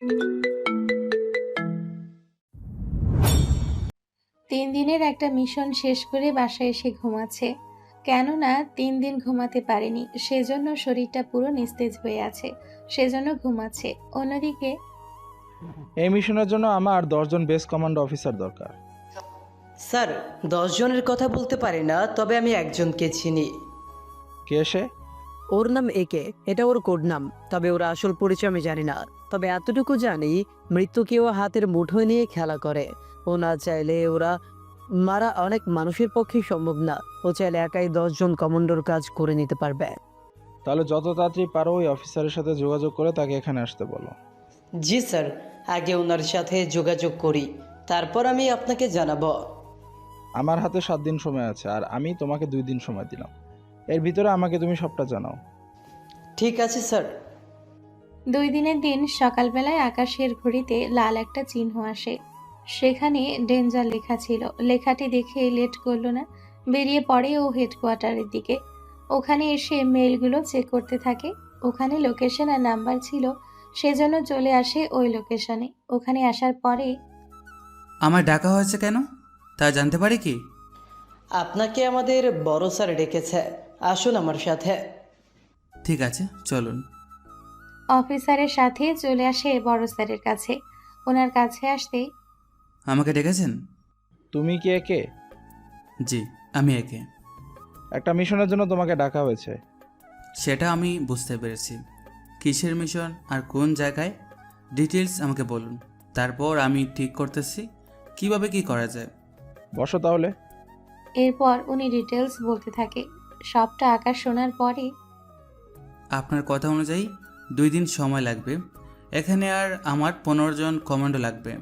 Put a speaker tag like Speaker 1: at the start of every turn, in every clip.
Speaker 1: 3 দিনের একটা মিশন শেষ করে বাসায় এসে ঘুমাচ্ছে। কেননা 3 দিন ঘুমাতে পারেনি, সেজন্য শরীরটা পুরো নিস্তেজ হয়ে আছে, সেজন্য ঘুমাচ্ছে। অন্যদিকে
Speaker 2: এই মিশনের জন্য আমার 10 জন বেস কমান্ড অফিসার দরকার।
Speaker 3: স্যার, 10 জনের কথা বলতে পারি না, তবে আমি একজনকে চিনি।
Speaker 2: কে সে?
Speaker 4: ওর নাম একে, এটা ওর কোড নাম। তবে ওর আসল পরিচয় আমি জানি না। তবে এতটুকু জানি, মৃত্যুকে ও হাতের মুঠোয় নিয়ে খেলা করে। ও না চাইলে ওরা মারা অনেক মানুষের পক্ষে সম্ভব না। ও চাইলে একাই 10 জন কমান্ডোর কাজ করে নিতে পারবে।
Speaker 2: তাহলে যত তাড়াতাড়ি পারো ওই অফিসারের সাথে যোগাযোগ করে তাকে এখানে আসতে বলো।
Speaker 3: জি স্যার, আগে ওনার সাথে যোগাযোগ করি, তারপর আমি আপনাকে জানাবো।
Speaker 2: আমার হাতে 7 দিন সময় আছে, আর আমি তোমাকে 2 দিন সময় দিলাম। এর ভিতরে আমাকে তুমি সবটা জানাও।
Speaker 3: ঠিক আছে স্যার।
Speaker 1: 2 দিনের দিন সকালবেলায় আকাশের ঘড়িতে লাল একটা চিহ্ন আসে। সেখানে ডেঞ্জার লেখা ছিল। লেখাটি দেখে লেট করলো না, বেরিয়ে পড়ে ও হেডকোয়ার্টারের দিকে। ওখানে এসে মেইলগুলো চেক করতে থাকে। ওখানে লোকেশন আর নাম্বার ছিল, সেজন্য চলে আসে ওই লোকেশনে। ওখানে আসার পরে
Speaker 5: আমার ডাকা হয়েছে কেন তা জানতে পারি কি?
Speaker 3: আপনাকে আমাদের বড় স্যার ডেকেছে, আসুন আমার সাথে।
Speaker 5: ঠিক আছে, চলুন।
Speaker 1: অফিসারের সাথে চলে আসে বড় স্যারের কাছে। ওনার কাছে আসতেই
Speaker 5: আমাকে ডেকেছেন?
Speaker 2: তুমি কি একে?
Speaker 5: জি, আমি একে।
Speaker 2: একটা মিশনের জন্য তোমাকে ডাকা হয়েছে।
Speaker 5: সেটা আমি বুঝতে পেরেছি। কিসের মিশন আর কোন জায়গায়, ডিটেলস আমাকে বলুন। তারপর আমি ঠিক করতেছি কিভাবে কি করা যায়।
Speaker 2: বসো তাহলে।
Speaker 1: এরপর উনি ডিটেলস বলতে থাকে। সবটা আকাশ শোনার পরে
Speaker 5: আপনার কথা অনুযায়ী 2 দিন সময় লাগবে। এখানে আর আমার 15 জন কমান্ডো লাগবে।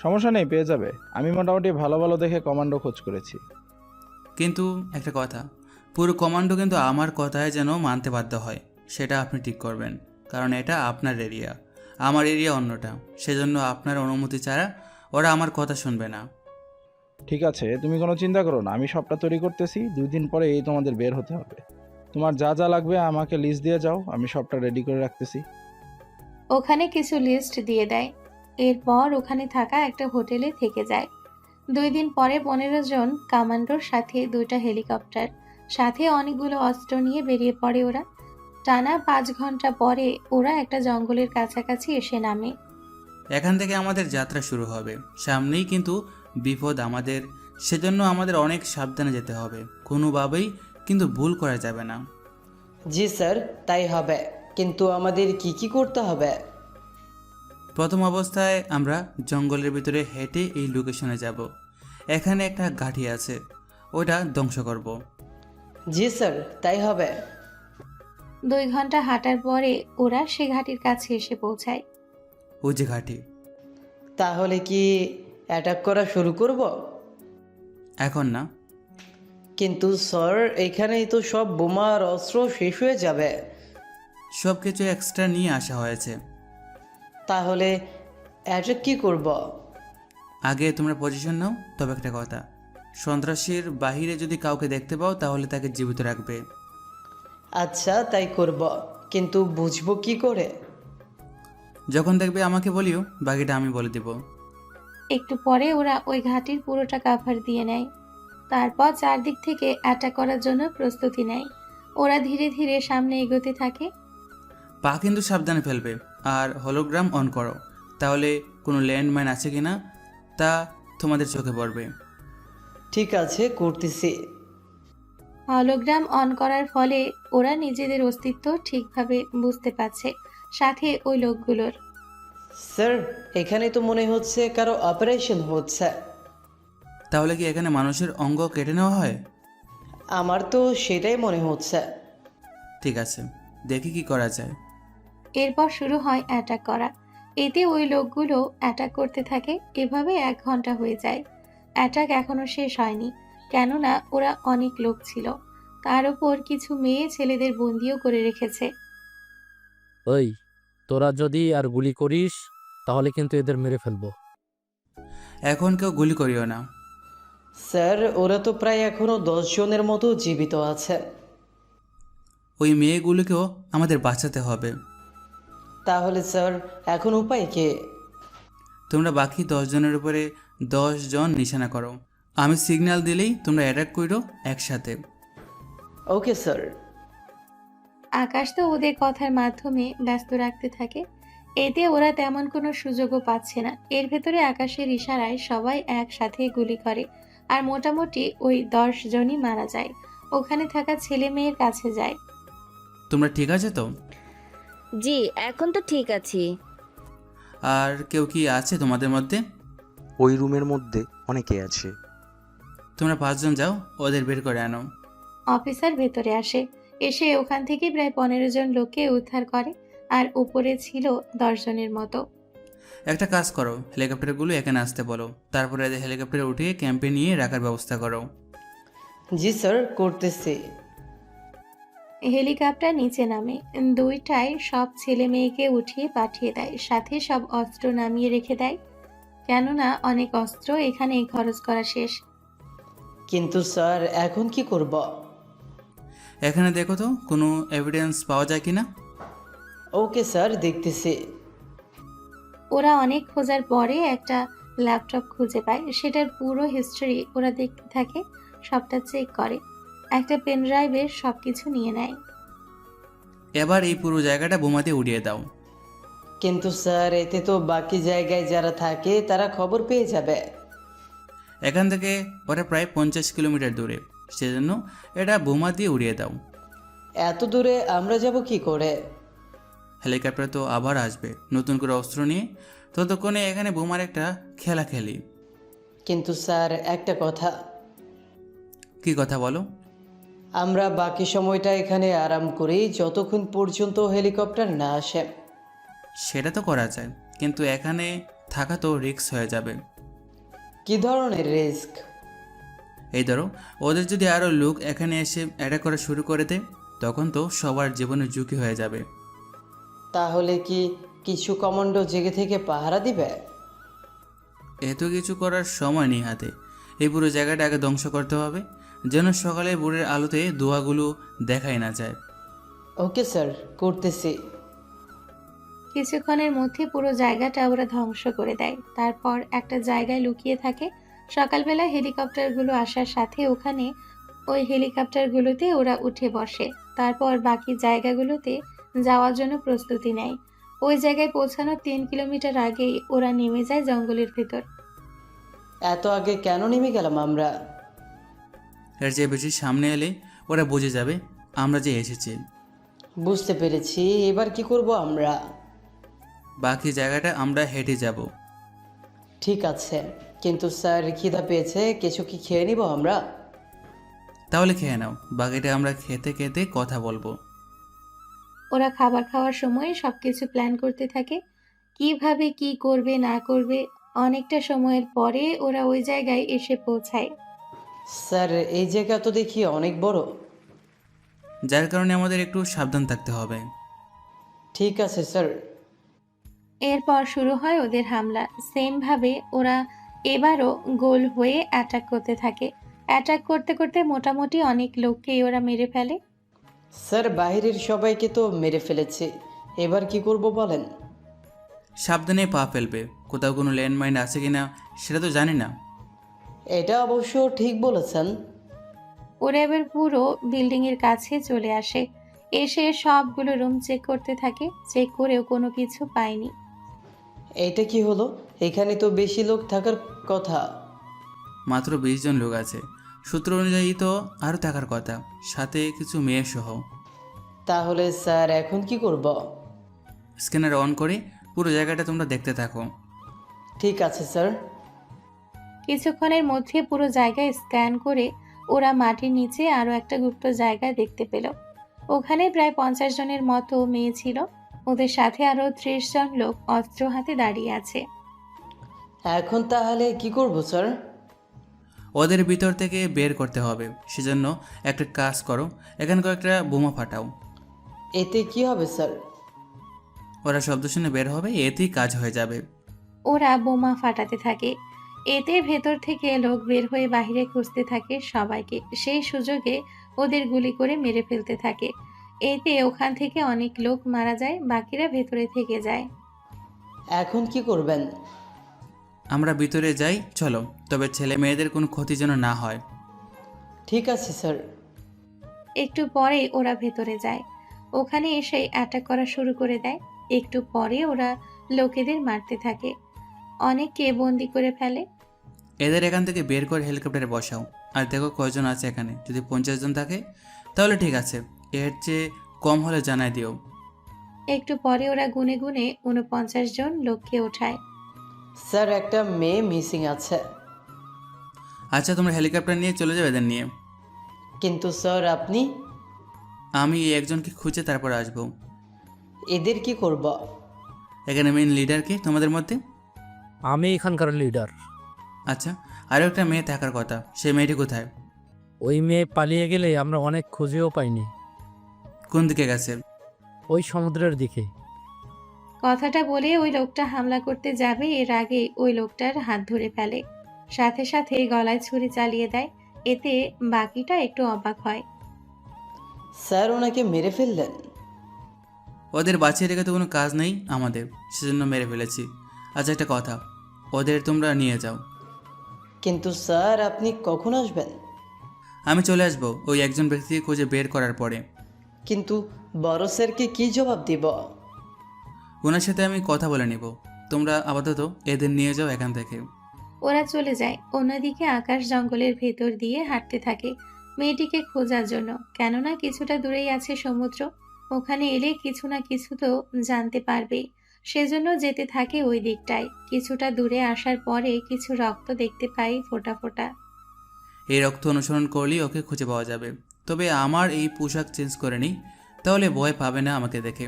Speaker 2: সমস্যা নেই, পেয়ে যাবে। আমি মোটামুটি ভালো ভালো দেখে কমান্ডো খোঁজ করেছি।
Speaker 5: কিন্তু একটা কথা, পুরো কমান্ডো কিন্তু আমার কথায় যেন মানতে বাধ্য হয়, সেটা আপনি ঠিক করবেন। কারণ এটা আপনার এরিয়া, আমার এরিয়া অন্যটা। সেজন্য আপনার অনুমতি ছাড়া ওরা আমার কথা শুনবে না।
Speaker 2: ঠিক আছে, তুমি কোনো চিন্তা করো না, আমি সবটা তৈরি করতেছি। 2 দিন পরে এই তোমাদের বের হতে হবে। তোমার যা যা লাগবে আমাকে লিস্ট দিয়ে যাও, আমি সবটা রেডি করে রাখতেছি।
Speaker 1: ওখানে কিছু লিস্ট দিয়ে দেয়। এরপর ওখানে থাকা একটা হোটেলে থেকে যায়। 2 দিন পরে 15 জন কমান্ডোর সাথে 2টা হেলিকপ্টার, সাথে অনেকগুলো অস্ত্র নিয়ে বেরিয়ে পড়ে ওরা। টানা 5 ঘন্টা পরে ওরা একটা জঙ্গলের কাছাকাছি এসে নামে।
Speaker 5: এখান থেকে আমাদের যাত্রা শুরু হবে। সামনেই কিন্তু বিপদ আমাদের, সেজন্য আমাদের অনেক সাবধানে যেতে হবে। কোনোভাবেই কিন্তু ভুল করা যাবে না।
Speaker 3: জি স্যার, তাই হবে। কিন্তু আমাদের কি কি করতে হবে?
Speaker 5: প্রথম অবস্থায় আমরা জঙ্গলের ভিতরে হেঁটে এই লোকেশনে যাব। এখানে একটা ঘাঁটি আছে, ওটা ধ্বংস করব।
Speaker 3: জি স্যার, তাই হবে।
Speaker 1: 2 ঘন্টা হাঁটার পরে ওরা সে ঘাটির কাছে এসে পৌঁছায়।
Speaker 5: ওই যে ঘাঁটি।
Speaker 3: তাহলে কি অ্যাটাক করা শুরু করব?
Speaker 5: এখন না।
Speaker 3: কিন্তু স্যার, এখানেই তো সব বোমা আর অস্ত্র শেষ হয়ে যাবে।
Speaker 5: সব কিছু এক্সট্রা নিয়ে আসা হয়েছে।
Speaker 3: তাহলে অ্যাটাক কি করব?
Speaker 5: আগে তোমরা পজিশন নাও। তবে একটা কথা, সন্ত্রাসীর বাহিরে যদি কাউকে দেখতে পাও তাহলে তাকে জীবিত রাখবে।
Speaker 3: আচ্ছা, তাই করব। কিন্তু বুঝবো কি করে?
Speaker 5: যখন দেখবে আমাকে বলিও, বাকিটা আমি বলে দেব।
Speaker 1: একটু পরে ওরা ওই ঘাটির পুরোটা কাভার দিয়ে নেয়। তারপর চারদিক থেকে অ্যাটাক করার জন্য প্রস্তুতি নেয়। ওরা ধীরে ধীরে সামনে এগোতে থাকে।
Speaker 5: পা কিন্তু সাবধানে ফেলবে। আর হলোগ্রাম অন করো, তাহলে কোনো ল্যান্ডমাইন আছে কিনা তা তোমাদের চোখে পড়বে।
Speaker 3: ঠিক আছে, করতেছি।
Speaker 1: হলোগ্রাম অন করার ফলে ওরা নিজেদের অস্তিত্ব ঠিকভাবে বুঝতে পারছে, সাথে ওই লোকগুলোর।
Speaker 3: স্যার, এখানে তো মনে হচ্ছে কারো অপারেশন হচ্ছে।
Speaker 5: তাহলে কি এখানে মানুষের অঙ্গ কেটে নেওয়া হয়?
Speaker 3: আমার তো সেটাই মনে হচ্ছে।
Speaker 5: ঠিক আছে, দেখি কি করা যায়।
Speaker 1: এরপর শুরু হয় অ্যাটাক করা। এতে ওই লোকগুলো অ্যাটাক করতে থাকে। এভাবে 1 ঘন্টা হয়ে যায়। অ্যাটাক এখনো শেষ হয়নি, কেননা ওরা অনেক লোক ছিল। তার উপর কিছু মেয়ে ছেলেদের বন্দিও করে রেখেছে।
Speaker 6: ওই, তোরা যদি আর গুলি করিস তাহলে কিন্তু এদের মেরে ফেলবো।
Speaker 5: এখন কেউ গুলি করিও না।
Speaker 3: স্যার, ওরা তো প্রায় এখনো 10 জনের মতো জীবিত আছে।
Speaker 5: ওই মেয়েগুলোকেও আমাদের বাঁচাতে হবে।
Speaker 3: তাহলে স্যার এখন উপায় কি?
Speaker 5: তোমরা বাকি 10 জনের উপরে 10 জন নিশানা করো। আমি সিগন্যাল দিলেই তোমরা অ্যাটাক করো একসাথে।
Speaker 3: Okay sir.
Speaker 1: আকাশ তো ওদের কথার মাধ্যমে ব্যস্ত রাখতে থাকে। এতে ওরা তেমন কোনো সুযোগও পাচ্ছে না। এর ভেতরে আকাশের ইশারায় সবাই একসাথে গুলি করে, আর মোটামুটি ওই 10 জনই মারা যায়। ওখানে থাকা ছেলে মেয়ের কাছে যায়।
Speaker 5: তোমরা ঠিক আছে তো?
Speaker 7: জি, এখন তো ঠিক আছি।
Speaker 5: আর কেউ কি আছে তোমাদের মধ্যে?
Speaker 8: ওই রুমের মধ্যে অনেকে আছে।
Speaker 5: তোমরা 5 জন যাও, ওদের বের করে আনো।
Speaker 1: অফিসার ভেতরে আসে, এসে ওখান থেকে প্রায় 15 জন লোককে উদ্ধার করে, আর উপরে ছিল 10 জনের মতো।
Speaker 5: একটা কাজ করো, হেলিকপ্টারগুলো এখানে আসতে বলো, তারপরে এদের হেলিকপ্টারে উঠিয়ে ক্যাম্পে নিয়ে রাখার ব্যবস্থা করো।
Speaker 3: জি স্যার, করতেছি।
Speaker 1: হেলিকপ্টার নিচে নামে, দুইটায় সব ছেলে মেয়েকে উঠিয়ে পাঠিয়ে দেয়, সাথে সব অস্ত্র নামিয়ে রেখে দেয়, কেননা অনেক অস্ত্র এখানে খরচ করা শেষ।
Speaker 3: কিন্তু স্যার এখন কি করব?
Speaker 5: এখানে দেখো তো কোনো এভিডেন্স পাওয়া যায় কি না।
Speaker 3: ওকে স্যার, দেখতেছি।
Speaker 1: ওরা অনেক খোঁজার পরে একটা ল্যাপটপ খুঁজে পায়, সেটার পুরো হিস্ট্রি ওরা দেখতে থাকে, সবটা চেক করে, একটা পেন ড্রাইভে সবকিছু নিয়ে নেয়।
Speaker 5: এবার এই পুরো জায়গাটা বোমা দিয়ে উড়িয়ে দাও।
Speaker 3: কিন্তু স্যার এতে তো বাকি জায়গায় যারা থাকে তারা খবর পেয়ে যাবে।
Speaker 5: এখান থেকে ওরা প্রায় 50 কিলোমিটার দূরে, সেজন্য এটা বোমা দিয়ে উড়িয়ে দাও।
Speaker 3: এত দূরে আমরা যাব কি করে?
Speaker 5: হেলিকপ্টার তো আবার আসবে নতুন করে অস্ত্র নিয়ে, ততক্ষণে এখানে বোমার একটা খেলা খেলি।
Speaker 3: কিন্তু স্যার একটা কথা,
Speaker 5: কি কথা বলো?
Speaker 3: আমরা বাকি সময়টা এখানে আরাম করি যতক্ষণ পর্যন্ত হেলিকপ্টার না আসে।
Speaker 5: সেটা তো করা যায়, কিন্তু এখানে থাকা তো রিস্ক হয়ে যাবে।
Speaker 3: কি ধরনের রিস্ক?
Speaker 5: এই ধরো, ওদের যদি আরও লোক এখানে এসে অ্যাটাক করা শুরু করে দেয়, তখন তো সবার জীবনের ঝুঁকি হয়ে যাবে।
Speaker 3: তাহলে কি কিছু কমান্ডো জেগে থেকে পাহারা দিবে?
Speaker 5: এত কিছু করার সময় নেই হাতে। এই পুরো জায়গাটা আগে ধ্বংস করতে হবে, যেন সকালে ভোরের আলোতে ধোঁয়াগুলো দেখাই না যায়।
Speaker 3: ওকে স্যার, করতেছি।
Speaker 1: কিছুক্ষণের মধ্যে পুরো জায়গাটা ওরা ধ্বংস করে দেয়, তারপর একটা জায়গায় লুকিয়ে থাকে। সকালবেলা হেলিকপ্টারগুলো আসার সাথে ওখানে ওই হেলিকপ্টারগুলোতে ওরা উঠে বসে, তারপর বাকি জায়গাগুলোতে যাওয়ার জন্য প্রস্তুতি নেয়। ওই জায়গায় পৌঁছানোর 3 কিলোমিটার আগেই ওরা নেমে যায় জঙ্গলের ভিতর।
Speaker 3: এত আগে কেন নেমে গেলাম আমরা?
Speaker 5: এর চেয়ে বেশি সামনে এলে ওরা বুঝে যাবে আমরা যে এসেছি।
Speaker 3: বুঝতে পেরেছি, এবার কি করব আমরা?
Speaker 5: বাকি জায়গাটা আমরা হেঁটে যাব।
Speaker 3: ঠিক আছে, কিন্তু স্যার খিদা পেয়েছে, কিছু কি খেয়ে নিব আমরা?
Speaker 5: তাহলে খেয়ে নাও, বাকিটা আমরা খেতে খেতে কথা বলবো।
Speaker 1: ওরা খাবার খাওয়ার সময় সবকিছু প্ল্যান করতে থাকে, কিভাবে কি করবে না করবে। অনেকটা সময়ের পরে ওরা ওই জায়গায় এসে পৌঁছায়।
Speaker 3: স্যার এই জায়গা তো দেখি অনেক বড়।
Speaker 5: যার কারণে আমাদের একটু সাবধান থাকতে হবে।
Speaker 3: ঠিক আছে স্যার।
Speaker 1: এরপর শুরু হয় ওদের হামলা। সেম ভাবে ওরা এবারও গোল হয়ে অ্যাটাক করতে থাকে। অ্যাটাক করতে করতে মোটামুটি অনেক লোককেই ওরা মেরে ফেলে।
Speaker 3: স্যার বাইরের সবাইকে তো মেরে ফেলেছে, এবার কি করব বলেন?
Speaker 5: সাবধানে পা ফেলবে, কোথাও কোনো ল্যান্ডমাইন আছে কিনা সেটা তো জানি না।
Speaker 3: এটা অবশ্য ঠিক বলেছেন।
Speaker 1: ওরা এবার পুরো বিল্ডিং এর কাছে চলে আসে, এসে সবগুলো রুম চেক করতে থাকে। চেক করেও কোনো কিছু পায়নি।
Speaker 3: এটা কি হলো? এখানে তো বেশি লোক থাকার কথা।
Speaker 5: মাত্র 20 জন লোক আছে, সূত্র অনুযায়ী তো আরও থাকার কথা, সাথে কিছু মেয়ে সহ।
Speaker 3: তাহলে স্যার এখন কি করব?
Speaker 5: স্ক্যানার অন করে পুরো জায়গাটা তোমরা দেখতে থাকো।
Speaker 3: ঠিক আছে স্যার।
Speaker 1: কিছুক্ষণের মধ্যে পুরো জায়গায় স্ক্যান করে ওরা মাটির নিচে আরো একটা গুপ্ত জায়গা দেখতে পেল। ওখানে প্রায় 50 জনের মতো মেয়ে ছিল, ওদের সাথে আরো 30 জন লোক অস্ত্র হাতে দাঁড়িয়ে আছে।
Speaker 3: এখন তাহলে কি করব স্যার?
Speaker 5: ওদের ভিতর থেকে বের করতে হবে, সেজন্য একটা কাজ করো, এখানে কয়েকটা বোমা ফাটাও।
Speaker 3: এতে কি হবে স্যার?
Speaker 5: ওরা শব্দ শুনে বের হবে, এতেই কাজ হয়ে যাবে।
Speaker 1: ওরা বোমা ফাটাতে থাকে, এতে ভেতর থেকে লোক বের হয়ে বাইরে খুঁজতে থাকে সবাইকে। সেই সুযোগে ওদের গুলি করে মেরে ফেলতে থাকে। এতে ওখান থেকে অনেক লোক মারা যায়, বাকিরা ভেতরে থেকে যায়।
Speaker 3: এখন কি করবেন?
Speaker 5: আমরা ভিতরে যাই চলো, তবে ছেলে মেয়েদের কোনো ক্ষতি যেন না হয়।
Speaker 3: ঠিক আছে স্যার।
Speaker 1: একটু পরে ওরা ভেতরে যায়। ওখানে এসে অ্যাটাক করা শুরু করে দেয়। একটু পরে ওরা লোকেদের মারতে থাকে, অনেককে বন্দি করে ফেলে।
Speaker 5: এদের এখান থেকে বের করে হেলিকপ্টারে বসাও। আর দেখো কয়জন আছে এখানে, যদি 50 জন থাকে তাহলে ঠিক আছে, এর চেয়ে কম হলে জানাই দিও।
Speaker 1: একটু পরে ওরা গুনে গুনে 49 জন লোককে ওঠায়।
Speaker 3: স্যার একটা মেয়ে মিসিং আছে।
Speaker 5: আচ্ছা তোমরা হেলিকপ্টার নিয়ে চলে যাবে এদের নিয়ে।
Speaker 3: কিন্তু স্যার আপনি?
Speaker 5: আমি এই একজনকে খুঁজে তারপর আসবো।
Speaker 3: এদের কি করব?
Speaker 5: এখানে মেইন লিডার কে তোমাদের মধ্যে?
Speaker 6: আমি এখানকার লিডার।
Speaker 5: আচ্ছা, আরও একটা মেয়ে থাকার কথা, সেই মেয়েটি কোথায়?
Speaker 6: ওই মেয়ে পালিয়ে গেলে আমরা অনেক খুঁজেও পাইনি।
Speaker 5: কোন দিকে গেছে?
Speaker 6: ওই সমুদ্রের দিকে।
Speaker 1: কথাটা বলে ওই লোকটা হামলা করতে যাবে, এর আগে ওই লোকটার হাত ধরে ফেলে, সাথে সাথে গলায় ছুরি চালিয়ে দেয়। এতে বাকিটা একটু অবাক হয়।
Speaker 3: স্যার ওনাকে মেরে ফেললেন?
Speaker 5: ওদের বাঁচিয়ে রেখে তো কোনো কাজ নেই আমাদের, সেজন্য মেরে ফেলেছি। আচ্ছা একটা কথা, ওদের তোমরা নিয়ে যাও।
Speaker 3: কিন্তু স্যার আপনি কখন আসবেন?
Speaker 5: আমি চলে আসবো ওই একজন ব্যক্তিকে খুঁজে বের করার পরে।
Speaker 3: কিন্তু বড় স্যারকে কি জবাব দিব?
Speaker 5: ওনার সাথে আমি কথা বলে নিব। তোমরা আপাতত এদের নিয়ে যাও এখান থেকে।
Speaker 1: ওরা চলে যায়। অন্যদিকে আকাশ জঙ্গলের ভেতর দিয়ে হাঁটতে থাকে মেয়েটিকে খোঁজার জন্য, কেননা কিছুটা দূরেই আছে সমুদ্র। ওখানে এলে কিছু না কিছু তো জানতে পারবে, সেজন্য যেতে থাকে ওই দিকটায়। কিছুটা দূরে আসার পরে কিছু রক্ত দেখতে পাই ফোঁটা ফোঁটা।
Speaker 5: এই রক্ত অনুসরণ করলেই ওকে খুঁজে পাওয়া যাবে। তবে আমার এই পোশাক চেঞ্জ করে নিই, তাহলে ভয় পাবে না আমাকে দেখে।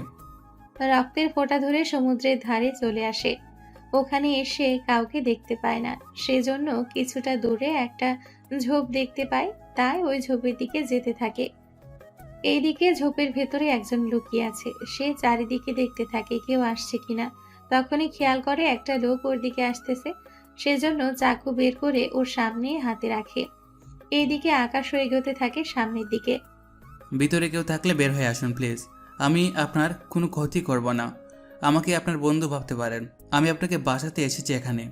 Speaker 1: রক্তের ফোঁটা ধরে সমুদ্রের ধারে চলে আসে। ওখানে এসে কাউকে দেখতে পায় না, সেজন্য কিছুটা দূরে একটা ঝোপ দেখতে পায়, তাই ওই ঝোপের দিকে যেতে থাকে। এইদিকে ঝোপের ভেতরে একজন লুকিয়ে আছে, সে চারিদিকে দেখতে থাকে কেউ আসছে কিনা। তখনই খেয়াল করে একটা লোক ওর দিকে আসতেছে, সেজন্য চাকু বের করে ওর সামনে হাতে রাখে। এইদিকে আকাশ এগোতে থাকে সামনের দিকে।
Speaker 5: ভিতরে কেউ থাকলে বের হয়ে আসুন প্লিজ। আমি আপনার কোনো ক্ষতি করব না, আমাকে আপনার বন্ধু ভাবতে পারেন। আমি আপনাকে বাঁচাতে এসেছি এখানে।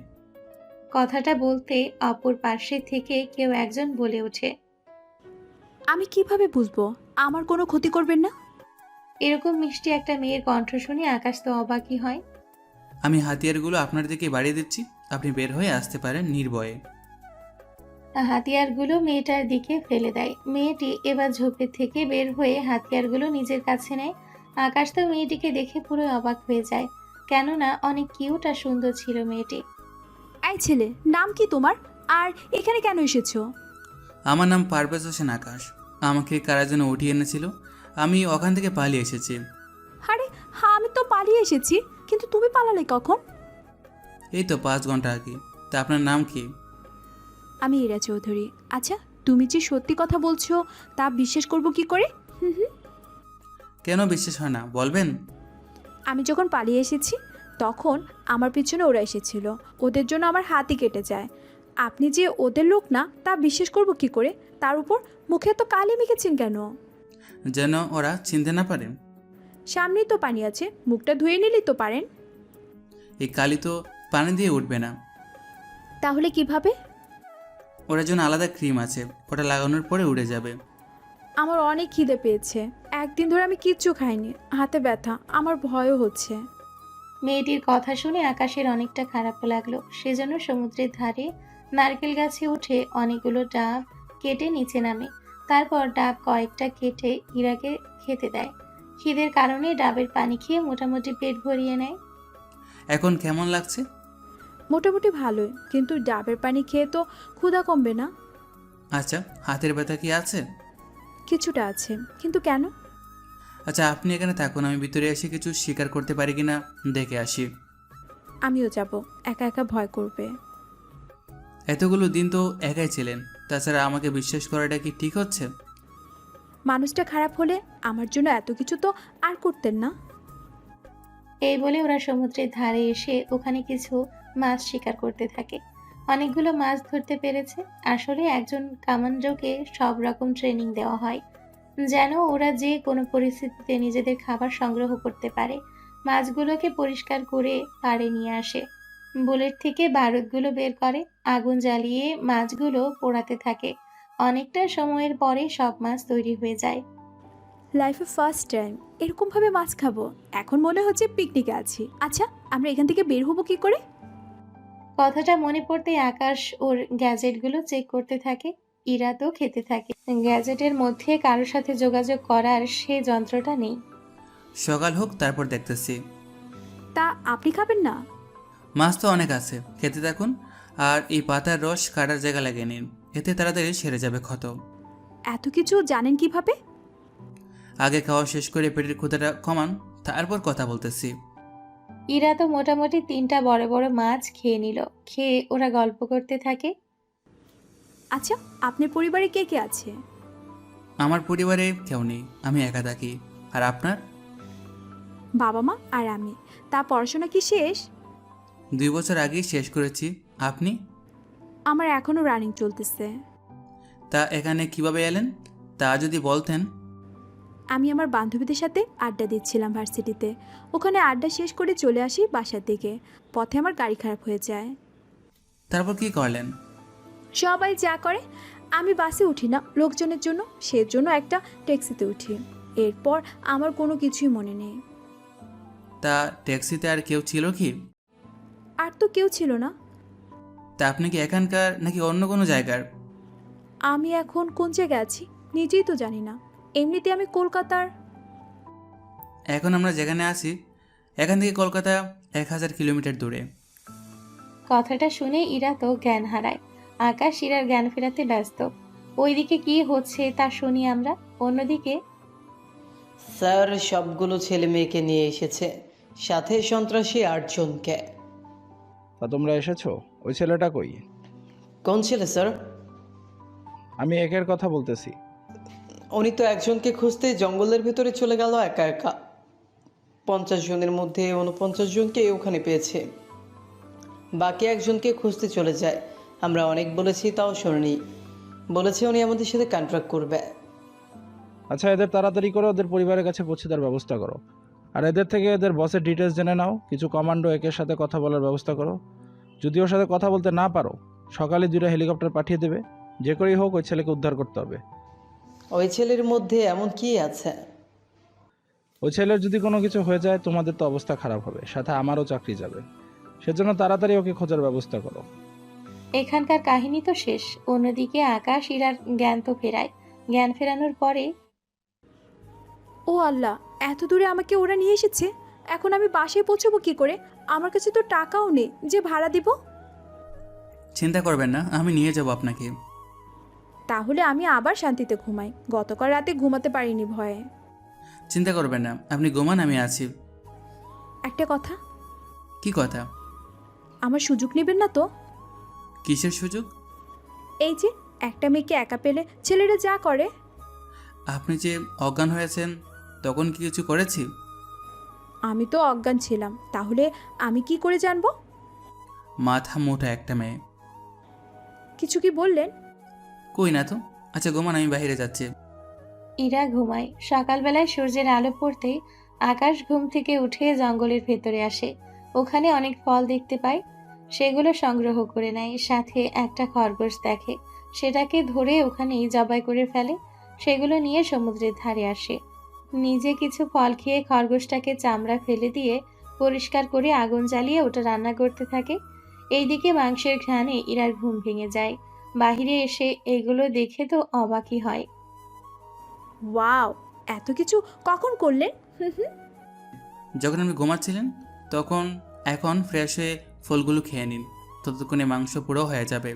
Speaker 1: কথাটা বলতে অপর পার্শ্বে থেকে কেউ একজন বলে ওঠে,
Speaker 9: আমি কিভাবে বুঝবো আমার কোনো ক্ষতি করবেন না?
Speaker 1: এরকম মিষ্টি একটা মেয়ের কণ্ঠ শুনে আকাশ তো অবাকই হয়।
Speaker 5: আমি হাতিয়ারগুলো আপনার দিকে বাড়িয়ে দিচ্ছি, আপনি বের হয়ে আসতে পারেন নির্ভয়ে।
Speaker 1: হাতিয়ারগুলো মেয়েটার দিকে ফেলে দেয়। মেয়েটি এবার ঝোপের থেকে বের হয়ে হাতিয়ারগুলো নিজের কাছে নেয়। আকাশ তো মেয়েটিকে দেখে পুরো অবাক হয়ে যায়, কেননা অনেক কিউট আর সুন্দর ছিল মেয়েটি।
Speaker 9: এই ছেলে, নাম কি তোমার? আর এখানে কেন এসেছো?
Speaker 5: আমার নাম পারভেজ হোসেন আকাশ। আমাকে কারা যেন উঠিয়ে এনেছিল, আমি ওখান থেকে পালিয়ে এসেছি।
Speaker 9: আরে হ্যাঁ, আমি তো পালিয়ে এসেছি, কিন্তু তুমি পালালে কখন?
Speaker 5: এই তো 5 ঘন্টা আগে। তা আপনার নাম কি?
Speaker 9: আমি ইরা চৌধুরী। আচ্ছা, তুমি যে সত্যি কথা বলছো তা বিশ্বাস করব কি করে?
Speaker 5: কেন বিশ্বাস হয় না বলবেন?
Speaker 9: আমি যখন পালিয়ে এসেছি তখন আমার পিছনে ওরা এসেছিল, ওদের জন্য আমার হাতই কেটে যায়। আপনি যে ওদের লোক না তা বিশ্বাস করব কি করে? তার উপর মুখে তো কালি মেখেছেন কেন?
Speaker 5: যেন ওরা চিনতে না পারে।
Speaker 9: সামনেই তো পানি আছে, মুখটা ধুয়ে নিলেই তো পারেন।
Speaker 5: এই কালি তো পানি দিয়ে উঠবে না।
Speaker 9: তাহলে কিভাবে?
Speaker 5: ওটার জন্য আলাদা ক্রিম আছে, ওটা লাগানোর পরে উড়ে যাবে।
Speaker 9: আমার অনেক খিদে পেয়েছে, একদিন ধরে আমি কিচ্ছু খাইনি, হাতে ব্যথা, আমার ভয়ও হচ্ছে।
Speaker 1: মেয়েটির কথা শুনে আকাশের অনেকটা খারাপ লাগলো, সেজন্য সমুদ্রের ধারে নারকেল গাছে উঠে অনেকগুলো ডাব কেটে নিচে নামে। তারপর ডাব কয়েকটা কেটে ইরাকে খেতে দেয়। খিদের কারণে ডাবের পানি খেয়ে মোটামুটি পেট ভরিয়ে নেয়।
Speaker 5: এখন কেমন লাগছে?
Speaker 9: মোটামুটি ভালোই, কিন্তু ডাবের পানি খেয়ে তো ক্ষুধা কমবে না।
Speaker 5: আচ্ছা, হাতের ব্যথা কি আছে?
Speaker 9: কিছুটা আছে, কিন্তু কেন?
Speaker 5: আচ্ছা আপনি এখানে থাকুন, আমি ভিতরে এসে কিছু স্বীকার করতে পারি কিনা দেখে আসি।
Speaker 9: আমিও যাব, একা একা ভয় করবে।
Speaker 5: এতগুলো দিন তো একাই ছিলেন, তাছাড়া আমাকে বিশ্বাস করাটা কি ঠিক হচ্ছে?
Speaker 9: মানুষটা খারাপ হলে আমার জন্য এত কিছু তো আর করতেন না।
Speaker 1: এই বলে ওরা সমুদ্রের ধারে এসে ওখানে কিছু মাছ শিকার করতে থাকে। অনেকগুলো মাছ ধরতে পেরেছে। আসলে একজন কামান্ডোকে সব রকম ট্রেনিং দেওয়া হয়, যেন ওরা যে কোনো পরিস্থিতিতে নিজেদের খাবার সংগ্রহ করতে পারে। মাছগুলোকে পরিষ্কার করে পাড়ে নিয়ে আসে, বুলেট থেকে বারুদগুলো বের করে, আগুন জ্বালিয়ে মাছগুলো পোড়াতে থাকে। অনেকটা সময়ের পরে সব মাছ তৈরি হয়ে যায়।
Speaker 9: লাইফে ফার্স্ট টাইম এরকমভাবে মাছ খাবো। এখন মনে হচ্ছে পিকনিকে আছি। আচ্ছা, আমরা এখান থেকে বের হবো কি করে?
Speaker 1: কথাটা মনে পড়তেই আকাশ ওর গ্যাজেটগুলো চেক করতে থাকে। ইরা তো খেতে থাকে। গ্যাজেটের মধ্যে কারোর সাথে যোগাযোগ করার সে যন্ত্রটা নেই।
Speaker 5: সকাল হোক তারপর দেখতেছি।
Speaker 9: তা আপনি খাবেন না?
Speaker 5: মাছ তো অনেক আছে, খেতে থাকুন। আর এই পাতার রস কাটার জায়গা লাগিয়ে নিন, এতে তাড়াতাড়ি সেরে যাবে ক্ষত।
Speaker 9: এত কিছু জানেন কিভাবে?
Speaker 5: আগে খাওয়া শেষ করে পেটের ক্ষুধাটা কমান, তারপর কথা বলতেছি।
Speaker 1: ইরা তো মোটামুটি 3টা বড় বড় মাছ খেয়ে নিল। খেয়ে ওরা গল্প করতে থাকে।
Speaker 9: আচ্ছা, আপনার পরিবারে কে কে আছে?
Speaker 5: আমার পরিবারে কেউ নেই, আমি একা থাকি। আর আপনার?
Speaker 9: বাবা মা আর আমি। তা পড়াশোনা কি শেষ?
Speaker 5: 2 বছর আগেই শেষ করেছি। আপনি?
Speaker 9: আমার এখনো রানিং চলতেছে।
Speaker 5: তা এখানে কিভাবে এলেন, তা যদি বলতেন।
Speaker 9: আমি আমার বান্ধবীদের সাথে আড্ডা দিচ্ছিলাম ভার্সিটিতে। ওখানে আড্ডা শেষ করে চলে আসি বাসার দিকে। পথে আমার গাড়ি খারাপ হয়ে যায়।
Speaker 5: তারপর কি করলেন?
Speaker 9: সবাই যা করে, আমি বাসে উঠি না লোকজনের জন্য, সেজন্য একটা ট্যাক্সিতে উঠি। এরপর আমার কোনো কিছুই মনে নেই।
Speaker 5: তা ট্যাক্সিতে আর কেউ ছিল কি?
Speaker 9: আর তো কেউ ছিল না।
Speaker 5: তা আপনি কি এখানকার নাকি অন্য কোনো জায়গার?
Speaker 9: আমি এখন কোন জায়গায় আছি নিজেই তো জানি না। এমনিতে আমি কলকাতার।
Speaker 5: এখন আমরা যেখানে আছি এখান থেকে কলকাতা 1000 কিলোমিটার দূরে।
Speaker 1: কথাটা শুনে ইরা তো জ্ঞান হারায়। আকাশ ইরার জ্ঞান ফেরাতে ব্যস্ত। ওইদিকে কি হচ্ছে তা শুনি আমরা। অন্যদিকে
Speaker 3: স্যার সবগুলো ছেলে মেয়েকে নিয়ে এসেছে, সাথে সন্ত্রাসী 8 জনকে।
Speaker 2: তা তোমরা এসেছো? ওই ছেলেটা কই?
Speaker 3: কোন ছেলে স্যার?
Speaker 2: আমি একের কথা বলতেছি।
Speaker 3: উনি তো একজনকে খুঁজতে জঙ্গলের ভেতরে চলে গেল একা একা। 50 জনের মধ্যে 49 জনকে ওখানে পেয়েছে, বাকি একজনকে খুঁজতে চলে যায়। আমরা অনেক বলেছি, তাও শোনেনি। বলেছে উনি আমাদের সাথে কন্ট্রাক্ট করবে।
Speaker 2: আচ্ছা, এদের তাড়াতাড়ি করে ওদের পরিবারের কাছে পৌঁছে দেওয়ার ব্যবস্থা করো। আর এদের থেকে এদের বসের ডিটেলস জেনে নাও। কিছু কমান্ডো একের সাথে কথা বলার ব্যবস্থা করো। যদি ওর সাথে কথা বলতে না পারো, সকালে 2টা হেলিকপ্টার পাঠিয়ে দেবে। যে করেই হোক ওই ছেলেকে উদ্ধার করতে হবে।
Speaker 3: ওই ছেলের মধ্যে এমন কি আছে?
Speaker 2: ওই ছেলের যদি কোনো কিছু হয়ে যায় তোমাদের তো অবস্থা খারাপ হবে, সাথে আমারও চাকরি যাবে। সেজন্য তাড়াতাড়ি ওকে খোঁজার ব্যবস্থা করো।
Speaker 1: এখানকার কাহিনী তো শেষ। অন্যদিকে আকাশ ইরার জ্ঞান তো ফেরায়। জ্ঞান ফেরানোর পরে
Speaker 9: ও আল্লাহ, এত দূরে আমাকে ওরা নিয়ে এসেছে। এখন আমি বাসায় পৌঁছবো কি করে? আমার কাছে তো টাকাও নেই যে ভাড়া দিব।
Speaker 5: চিন্তা করবেন না, আমি নিয়ে যাব আপনাকে।
Speaker 9: তাহলে আমি আবার শান্তিতে ঘুমাই। গতকাল রাতে ঘুমাতে পারিনি ভয়ে।
Speaker 5: চিন্তা করবেন না, আপনি ঘুমান, আমি আছি।
Speaker 9: একটা কথা।
Speaker 5: কি কথা?
Speaker 9: আমার সুযোগ নেবেন না তো?
Speaker 5: কিসের সুযোগ?
Speaker 9: এই যে একটা মেয়েকে একা পেলে ছেলেরা যা করে।
Speaker 5: আপনি যে অজ্ঞান হয়েছেন তখন কি কিছু করেছি?
Speaker 9: আমি তো অজ্ঞান ছিলাম, তাহলে আমি কি করে জানবো?
Speaker 5: মাথা মোটা একটা মেয়ে।
Speaker 9: কিছু কি বললেন?
Speaker 5: কই না তো। আচ্ছা ঘুমান, আমি বাইরে যাচ্ছি।
Speaker 1: ইরা ঘুমায়। সকালবেলায় সূর্যের আলো পড়তেই আকাশ ঘুম থেকে উঠে জঙ্গলের ভেতরে আসে। ওখানে অনেক ফল দেখতে পায়। সেগুলো সংগ্রহ করে নেয়। সাথে একটা খরগোশ দেখে, সেটাকে ধরে ওখানেই জবাই করে ফেলে। সেগুলো নিয়ে সমুদ্রের ধারে আসে। নিজে কিছু ফল খেয়ে খরগোশটাকে চামড়া ফেলে দিয়ে পরিষ্কার করে আগুন জ্বালিয়ে ওটা রান্না করতে থাকে। এইদিকে মাংসের ঘ্রাণে ইরার ঘুম ভেঙে যায়। বাহিরে এসে এগুলো দেখে তো অবাকই হয়।
Speaker 9: ওয়াও, এত কিছু কখন করলেন?
Speaker 5: যখন আপনি ঘুমাচ্ছিলেন তখন। এখন ফ্রেশ হয়ে ফলগুলো খেয়ে নিন, ততক্ষণে মাংস পুরো হয়ে যাবে।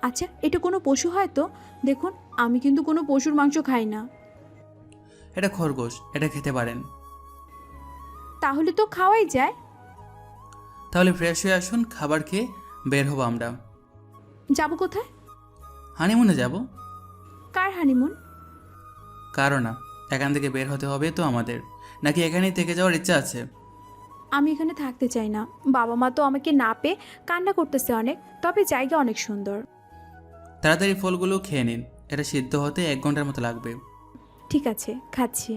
Speaker 9: আচ্ছা, এটা কোনো পশু হয় তো? দেখুন, আমি কিন্তু কোনো পশুর মাংস খাই না।
Speaker 5: এটা খরগোশ, এটা খেতে পারেন।
Speaker 9: তাহলে তো খাওয়াই যায়।
Speaker 5: তাহলে ফ্রেশ হয়ে আসুন, খাবার খেয়ে বের হবো আমরা।
Speaker 9: যাব কোথায়?
Speaker 5: হানিমুনে যাব।
Speaker 9: কার হানিমুন?
Speaker 5: কারণ না, এখান থেকে বের হতে হবে তো আমাদের। নাকি এখানেই থেকে যাওয়ার ইচ্ছা আছে?
Speaker 9: আমি এখানে থাকতে চাই না। বাবা মা তো আমাকে না পেয়ে কান্না করতেছে অনেক। তবে জায়গা অনেক সুন্দর।
Speaker 5: তাড়াতাড়ি ফলগুলো খেয়ে নিন, এটা সিদ্ধ হতে 1 ঘন্টার মতো লাগবে।
Speaker 9: ঠিক আছে, খাচ্ছি।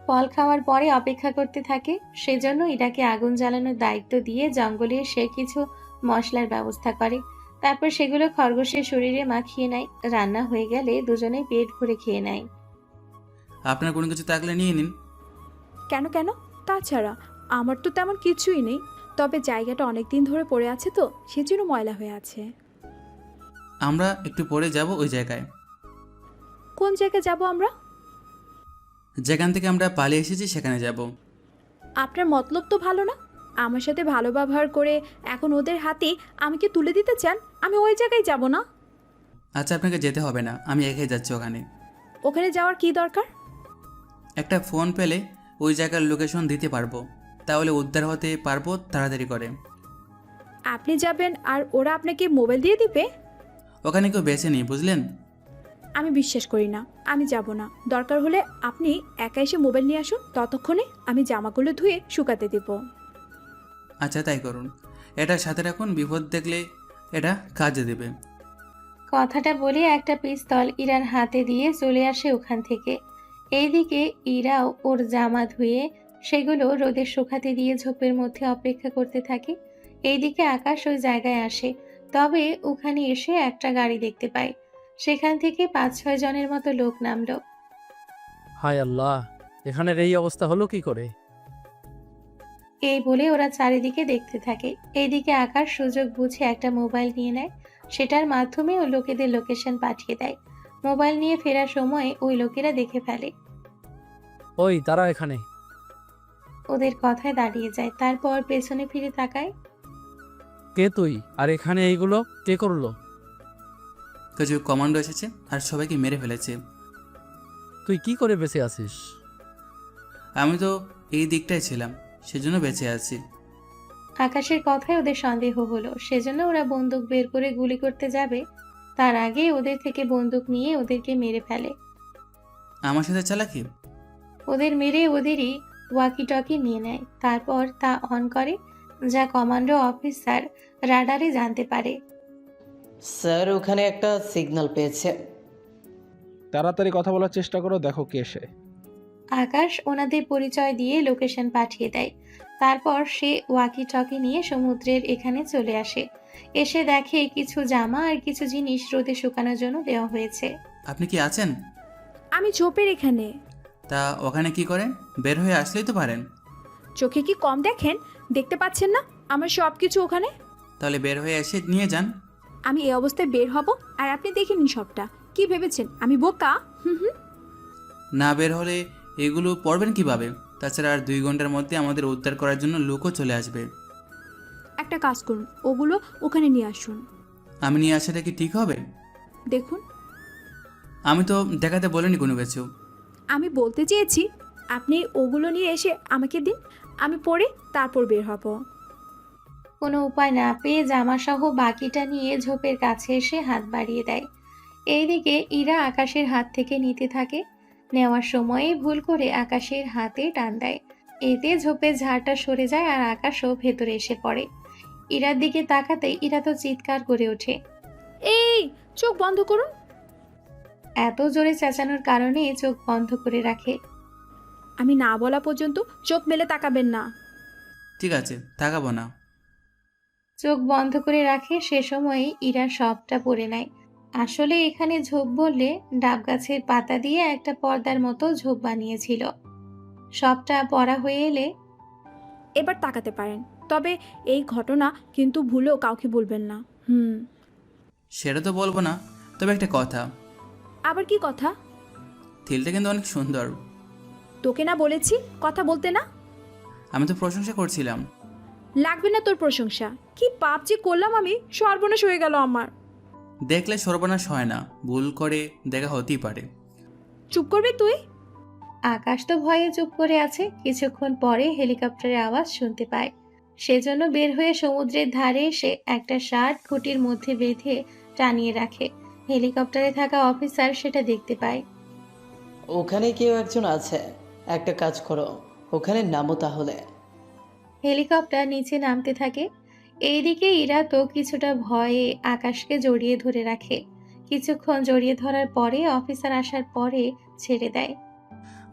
Speaker 1: ফল খাওয়ার পরে অপেক্ষা করতে থাকে। সেজন্য ইরাকে আগুন জ্বালানোর দায়িত্ব দিয়ে জঙ্গলে সে কিছু মশলার ব্যবস্থা করে। তারপর সেগুলো খরগোশের শরীরে মাখিয়ে নেয়। রান্না হয়ে গেলে দুজনেই পেট ভরে খেয়ে নেয়।
Speaker 5: আপনার কোনো কিছু থাকলে নিয়ে নিন।
Speaker 9: কেন কেন? তাছাড়া আমার তো তেমন কিছুই নেই, তবে জায়গাটা অনেক দিন ধরে পড়ে আছে তো সেজন্য ময়লা হয়ে আছে।
Speaker 5: আমরা একটু পরে যাব ওই জায়গায়,
Speaker 9: কোন জায়গায় যাব আমরা?
Speaker 5: যেখান থেকে আমরা পালিয়ে এসেছি সেখানে যাব।
Speaker 9: আপনার মতলব তো ভালো না। আমার সাথে ভালো ব্যবহার করে এখন ওদের হাতে আমাকে তুলে দিতে চান? আমি ওই জায়গায় যাব না।
Speaker 5: আচ্ছা, আপনাকে যেতে হবে না, আমি একাই যাচ্ছি ওখানে।
Speaker 9: ওখানে যাওয়ার কি দরকার?
Speaker 5: একটা ফোন পেলে ওই জায়গার লোকেশন দিতে পারবো, তাহলে উদ্ধার হতে পারবো তাড়াতাড়ি করে।
Speaker 9: আপনি যাবেন আর ওরা আপনাকে মোবাইল দিয়ে দিবে?
Speaker 5: ওখানে কেউ বেছে নেই, বুঝলেন?
Speaker 9: আমি বিশ্বাস করি না, আমি যাব না। দরকার হলে আপনি একা এসে মোবাইল নিয়ে আসুন, ততক্ষণে আমি জামাগুলো ধুয়ে শুকাতে দেব।
Speaker 5: আচ্ছা, তাই করুন। এটা সাথে রাখুন, বিপদ দেখলে এটা কাজে দেবে।
Speaker 1: কথাটা বলে একটা পিস্তল ইরার হাতে দিয়ে চলে আসে ওখান থেকে। এইদিকে ইরাও ওর জামা ধুয়ে সেগুলো রোদে শুকাতে দিয়ে ঝোপের মধ্যে অপেক্ষা করতে থাকে। এইদিকে আকাশ ওই জায়গায় আসে। তবে ওখানে এসে একটা গাড়ি দেখতে পায়। সেখান থেকে 5-6 জনের মতো লোক নামলো।
Speaker 6: হায় আল্লাহ, এখানের এই অবস্থা হলো কি করে?
Speaker 1: এই বলে ওরা চারিদিকে দেখতে থাকে। এইদিকে আকাশ সুযোগ বুঝে একটা মোবাইল নিয়ে নেয়। সেটার মাধ্যমে ও লোকেদের লোকেশন পাঠিয়ে দেয়। মোবাইল নিয়ে ফেরার সময় ওই লোকেরা দেখে ফেলে।
Speaker 6: ওই তারা এখানে।
Speaker 1: ওদের কথায় দাঁড়িয়ে যায়। তারপর পেছনে ফিরে তাকায়।
Speaker 6: কে তুই? আর এখানে এইগুলো কে করলো?
Speaker 5: কিছু কমান্ডো এসেছে আর সবাইকে মেরে ফেলেছে।
Speaker 6: তুই কি করে বেঁচে আছিস?
Speaker 5: আমি তো এই দিকটাই ছিলাম, সেজন্য বেঁচে আছি।
Speaker 1: আকাশের কথায় ওদের সন্দেহ হলো। সেজন্য ওরা বন্দুক বের করে গুলি করতে যাবে। তার আগে ওদের থেকে বন্দুক নিয়ে ওদেরকে মেরে ফেলে।
Speaker 5: আমার সাথে চালাকি?
Speaker 1: ওদের মেরে ওদেরই ওয়াকি টকি নিয়ে নেয়। তারপর তা অন করে, যা কমান্ডো অফিসার রাডারে জানতে পারে।
Speaker 3: স্যার, ওখানে একটা সিগন্যাল পেয়েছে।
Speaker 2: তাড়াতাড়ি কথা বলার চেষ্টা করো, দেখো কে সে।
Speaker 1: আকাশ ওনাদের পরিচয় দিয়ে লোকেশন পাঠিয়ে দেয়। তারপর সে ওয়াকি টকি নিয়ে সমুদ্রের এখানে চলে আসে। এসে দেখে কিছু জামা আর কিছু জিনিস রোদে শুকানোর জন্য দেওয়া হয়েছে।
Speaker 5: আপনি কি আছেন?
Speaker 9: আমি ঝোপের এখানে।
Speaker 5: তা ওখানে কি করেন? বের হয়ে আসলেই তো পারেন।
Speaker 9: চোখে কি কম দেখেন? দেখতে পাচ্ছেন না আমার সব কিছু ওখানে?
Speaker 5: তাহলে বের হয়ে এসে নিয়ে যান।
Speaker 9: আমি এই অবস্থায় বের হব আর আপনি দেখে নিন সবটা? কি ভেবেছেন আমি বোকা? হুম হুম।
Speaker 5: না বের হলে এগুলো পড়বেন কিভাবে? তাছাড়া আর 2 ঘন্টার মধ্যে আমাদের উদ্ধার করার জন্য লোকও চলে আসবে।
Speaker 9: একটা কাজ করুন, ওগুলো ওখানে নিয়ে আসুন।
Speaker 5: আমি নিয়ে আসাটা কি ঠিক হবে?
Speaker 9: দেখুন,
Speaker 5: আমি তো দেখাতে বলিনি কোনো কিছু।
Speaker 9: আমি বলতে চেয়েছি আপনি ওগুলো নিয়ে এসে আমাকে দিন, আমি পরে তারপর বের হব।
Speaker 1: কোনো উপায় না পেয়ে জামাসহ বাকিটা নিয়ে ঝোপের কাছে এসে হাত বাড়িয়ে দেয়। এইদিকে ইরা আকাশের হাত থেকে নিতে থাকে। নেওয়ার সময়ে ভুল করে আকাশের হাতে টান দেয়। এতে ঝোপের ঝাড়টা সরে যায় আর আকাশও ভেতরে এসে পড়ে। ইরার দিকে তাকাতে ইরা তো চিৎকার করে ওঠে।
Speaker 9: এই, চোখ বন্ধ করুন।
Speaker 1: এত জোরে চেঁচানোর কারণে চোখ বন্ধ করে রাখে।
Speaker 9: আমি না বলা পর্যন্ত চোখ মেলে তাকাবেন না।
Speaker 5: ঠিক আছে, তাকাবো না।
Speaker 1: চোখ বন্ধ করে রাখে। সে সময়ে ইরা সবটা পড়ে নেয়। আসলে এখানে ঝোপ বললে ডাব গাছের পাতা দিয়ে একটা পর্দার মতো ঝোপ বানিয়েছিল। সবটা পড়া হয়ে এলে
Speaker 9: এবার তাকাতে পারেন, তবে এই ঘটনা কিন্তু ভুলেও কাউকে বলবেন না।
Speaker 5: সেটা তো বলবো না, তবে একটা কথা।
Speaker 9: আবার কি কথা?
Speaker 5: থিলটা কিন্তু অনেক সুন্দর।
Speaker 9: তোকে না বলেছি কথা বলতে না?
Speaker 5: আমি তো প্রশংসা করছিলাম।
Speaker 9: লাগবে না তোর প্রশংসা। কি পাপ যে করলাম আমি, সর্বনাশ হয়ে গেল আমার।
Speaker 5: দেখলে সর্বনাশ হয় না, ভুল করে দেখা হতেই পারে।
Speaker 9: চুপ করবি তুই?
Speaker 1: আকাশ তো ভয়ে চুপ করে আছে। কিছুক্ষণ পরে হেলিকপ্টারের আওয়াজ শুনতে পায়। সেজন্য বের হয়ে সমুদ্রের ধারে এসে একটা শার্ট খুঁটির মধ্যে বেঁধে টানিয়ে রাখে। হেলিকপ্টারে থাকা অফিসার সেটা দেখতে পায়।
Speaker 3: ওখানে কেউ একজন আছে, একটা কাজ করো, ওখানে নামো তাহলে।
Speaker 1: হেলিকপ্টার নিচে নামতে থাকে। এইদিকে ইরা তো কিছুটা ভয়ে আকাশকে জড়িয়ে ধরে রাখে। কিছুক্ষণ জড়িয়ে ধরার পরে অফিসার আসার পরে ছেড়ে দেয়।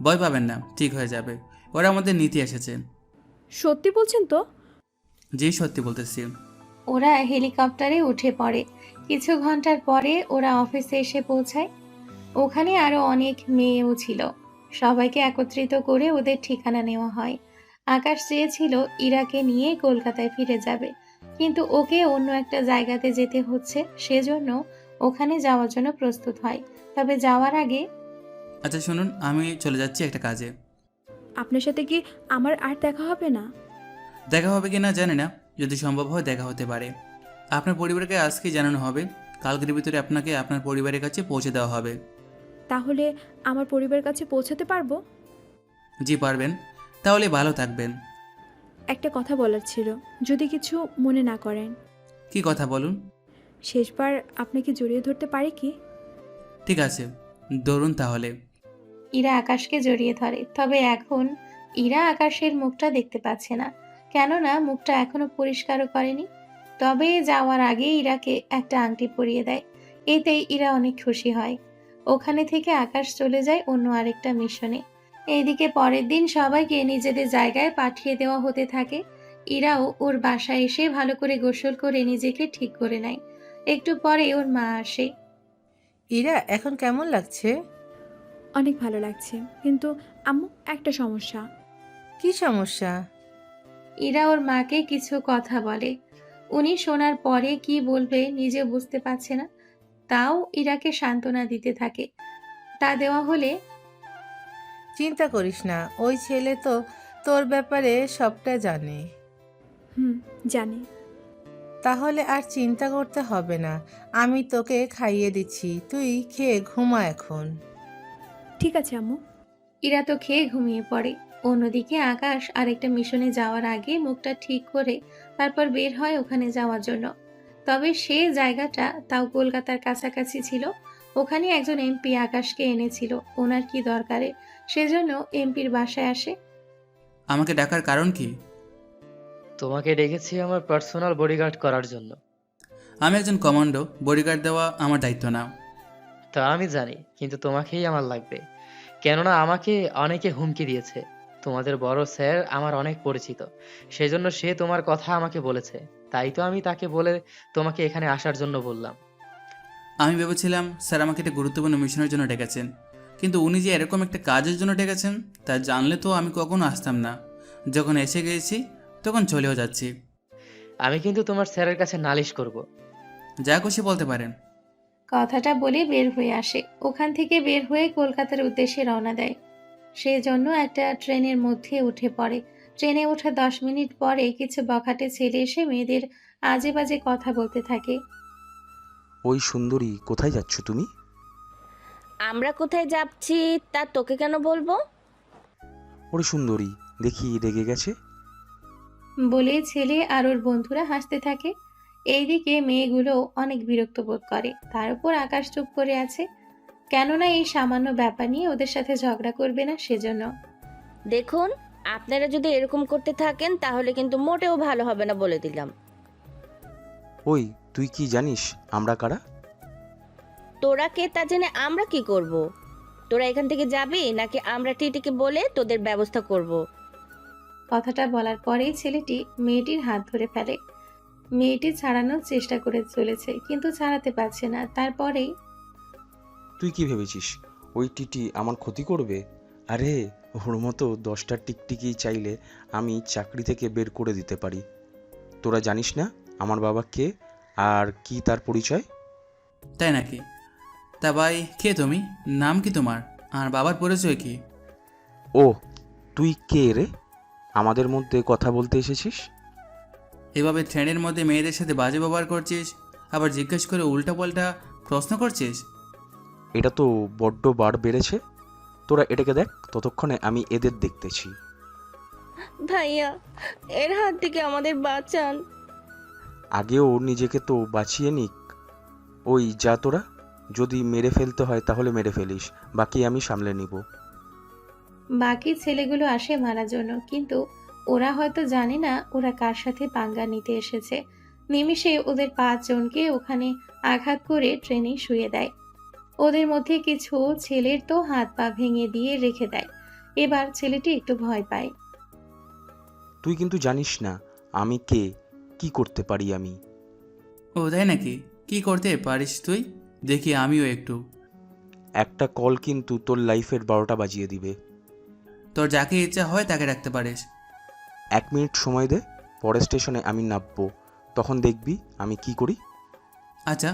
Speaker 5: ভয় পাবেন না, ঠিক হয়ে যাবে। ওরা আমাদের নিতে এসেছে।
Speaker 9: সত্যি বলছেন তো?
Speaker 5: জি, সত্যি বলতেছি।
Speaker 1: ওরা হেলিকপ্টারে উঠে পড়ে। কিছু ঘন্টার পরে ওরা অফিসে এসে পৌঁছায়। ওখানে আরো অনেক মেয়েও ছিল। সবাইকে একত্রিত করে ওদের ঠিকানা নেওয়া হয়। আকাশ চেয়েছিল ইরাকে নিয়ে কলকাতায় ফিরে যাবে, কিন্তু ওকে অন্য একটা জায়গাতে যেতে হচ্ছে, সেজন্য ওখানে যাওয়ার জন্য প্রস্তুত হয়। তবে যাওয়ার আগে
Speaker 5: আচ্ছা শুনুন, আমি চলে যাচ্ছি একটা কাজে।
Speaker 9: আপনার সাথে কি আমার আর দেখা হবে না?
Speaker 5: দেখা হবে কি না জানি না, যদি সম্ভব হয় দেখা হতে পারে। আপনার পরিবারকে আজকে জানানো হবে, কালকের ভিতরে আপনাকে আপনার পরিবারের কাছে পৌঁছে দেওয়া হবে।
Speaker 9: তাহলে আমার পরিবারের কাছে পৌঁছাতে পারবো?
Speaker 5: জি পারবেন, তাহলে ভালো থাকবেন।
Speaker 9: একটা কথা বলার ছিল, যদি কিছু মনে না করেন।
Speaker 5: কি কথা বলুন?
Speaker 9: শেষবার আপনাকে জড়িয়ে ধরতে পারি কি?
Speaker 5: ঠিক আছে, ধরুন তাহলে।
Speaker 1: ইরা আকাশকে জড়িয়ে ধরে, তবে এখন ইরা আকাশের মুখটা দেখতে পাচ্ছে না, কেননা মুখটা এখনো পরিষ্কারও করেনি। তবে যাওয়ার আগে ইরাকে একটা আংটি পরিয়ে দেয়। এতেই ইরা অনেক খুশি হয়। ওখানে থেকে আকাশ চলে যায় অন্য আরেকটা মিশনে। এইদিকে পরের দিন সবাইকে নিজেদের জায়গায় পাঠিয়ে দেওয়া হতে থাকে। ইরাও ওর বাসায় এসে ভালো করে গোসল করে নিজেকে ঠিক করে নেয়। একটু পরে ওর মা আসে।
Speaker 10: ইরা, এখন কেমন লাগছে?
Speaker 9: অনেক ভালো লাগছে, কিন্তু আম্মু একটা সমস্যা।
Speaker 10: কি সমস্যা?
Speaker 1: ইরা ওর মাকে কিছু কথা বলে। উনি শোনার পরে কি বলবে নিজে বুঝতে পারছে না, তাও ইরাকে সান্ত্বনা দিতে থাকে। তা দেওয়া হলে
Speaker 10: চিন্তা করিস না, ওই ছেলে তো তোর ব্যাপারে সবটা জানে।
Speaker 9: জানি।
Speaker 10: তাহলে আর চিন্তা করতে হবে না, আমি তোকে খাইয়ে দিচ্ছি, তুই খেয়ে ঘুমা এখন।
Speaker 9: ঠিক আছে আম্মু।
Speaker 1: ইরা তো খেয়ে ঘুমিয়ে পড়ে। অন্যদিকে আকাশ আরেকটা মিশনে যাওয়ার আগে মুখটা ঠিক করে তারপর বের হয় ওখানে যাওয়ার জন্য। তবে সে জায়গাটা তাও কলকাতার কাছাকাছি ছিল। ওখানে একজন এমপি আকাশকে এনেছিল ওনার কি দরকারে, সেজন্য এমপির বাসায় আসে।
Speaker 5: আমাকে ডাকার কারণ কি?
Speaker 11: তোমাকে ডেকেছি আমার পার্সোনাল বডিগার্ড করার জন্য।
Speaker 5: আমি একজন কমান্ডো, বডিগার্ড দেওয়া আমার দায়িত্ব না।
Speaker 11: তা আমি জানি, কিন্তু তোমাকেই আমার লাগবে, কেননা আমাকে অনেকে হুমকি দিয়েছে। তোমাদের বড় স্যার আমার অনেক পরিচিত, সেজন্য সে তোমার কথা আমাকে বলেছে। তাই তো আমি তাকে বলে তোমাকে এখানে আসার জন্য বললাম।
Speaker 5: আমি ভেবেছিলাম স্যার আমাকে একটা গুরুত্বপূর্ণ মিশনের জন্য ডেকেছেন, কিন্তু উনি যে এরকম একটা কাজের জন্য ডেকেছেন তা জানলে তো আমি কখনো আসতাম না। যখন এসে গিয়েছি তখন চলেও যাচ্ছি।
Speaker 11: আমি কিন্তু তোমার স্যারের কাছে নালিশ করব।
Speaker 5: যা খুশি বলতে পারেন।
Speaker 1: কথাটা বলে বের হয়ে আসে। ওখান থেকে বের হয়ে কলকাতার উদ্দেশ্যে রওনা দেয়। সেই জন্য একটা ট্রেনের মধ্যে উঠে পড়ে। ট্রেনে ওঠা 10 মিনিট পরে কিছু বখাটে ছেলে এসে মেয়েদের আজে বাজে কথা বলতে থাকে।
Speaker 8: ওই সুন্দরী, কোথায় যাচ্ছ তুমি?
Speaker 7: আমরা কোথায় যাচ্ছি তা তোকে কেন বলবো?
Speaker 8: ওরে সুন্দরী, দেখি রেগে গেছে।
Speaker 1: বলে ছেলে আর ওর বন্ধুরা হাসতে থাকে। এইদিকে মেয়েগুলো অনেক বিরক্ত বোধ করে। তার উপর আকাশ চুপ করে আছে, কেননা এই সামান্য ব্যাপার নিয়ে ওদের সাথে ঝগড়া করবে না সেজন্য।
Speaker 7: দেখুন, আপনারা যদি এরকম করতে থাকেন তাহলে কিন্তু মোটেও ভালো হবে না, বলে দিলাম।
Speaker 8: ওই, তুই কি জানিস আমরা কারা?
Speaker 7: তোরা কে তা জেনে আমরা কি করব? তোরা এখান থেকে যাবি নাকি আমরা টিটিকে বলে তোদের ব্যবস্থা করব?
Speaker 1: কথাটা বলার পরেই ছেলেটি মেয়েটির হাত ধরে ফেলে। মেয়েটি ছাড়ানোর চেষ্টা করে চলেছে, কিন্তু ছাড়াতে পারছে না। তারপরেই
Speaker 8: তুই কি ভেবেছিস ওই টিটি আমার ক্ষতি করবে? আরে, ওর মতো 10টা টিকটিকি চাইলে আমি চাকরি থেকে বের করে দিতে পারি। তোরা জানিস না আমার বাবা কে আর কি তার পরিচয়?
Speaker 5: তাই নাকি? তা ভাই, কে তুমি? নাম কি তোমার? আর বাবার পরিচয় কি?
Speaker 8: ও, তুই কে রে? আমাদের মধ্যে কথা বলতে এসেছিস?
Speaker 5: এভাবে ট্রেনের মধ্যে মেয়েদের সাথে বাজে ব্যবহার করছিস, আবার জিজ্ঞেস করে উল্টাপাল্টা প্রশ্ন করছিস।
Speaker 8: এটা তো বড্ড বার বেড়েছে। তোরা এটাকে দেখ, ততক্ষণে আমি এদের দেখতেছি।
Speaker 7: ভাইয়া, এর হাত থেকে আমাদের বাঁচান।
Speaker 8: আগেও নিজেকে তো বাঁচিয়ে নিক। ওই যা তোরা, যদি মেরে ফেলতে হয় তাহলে মেরে ফেলিস, বাকি আমি সামলে নিব।
Speaker 1: বাকি ছেলেগুলো আসে মারার জন্য, কিন্তু ওরা হয়তো জানে না ওরা কার সাথে পাঙ্গা নিতে এসেছে। নিমিষে ওদের 5 জনকে ওখানে আঘাত করে ট্রেনে শুয়ে দেয়। ওদের মধ্যে কিছু ছেলের তো হাত পা ভেঙে দিয়ে রেখে দেয়। এবার ছেলেটি একটু ভয় পায়।
Speaker 8: তুই কিন্তু জানিস না আমি কে, কি করতে পারি আমি।
Speaker 5: ও তাই নাকি? কি করতে পারিস তুই? দেখি আমিও একটু।
Speaker 8: একটা কল কিন্তু তোর লাইফের 12টা বাজিয়ে দিবে।
Speaker 5: তোর যাকে ইচ্ছা হয় তাকে রাখতে পারিস।
Speaker 8: 1 মিনিট সময় দে, পরের স্টেশনে আমি নামবো, তখন দেখবি আমি কি করি।
Speaker 5: আচ্ছা,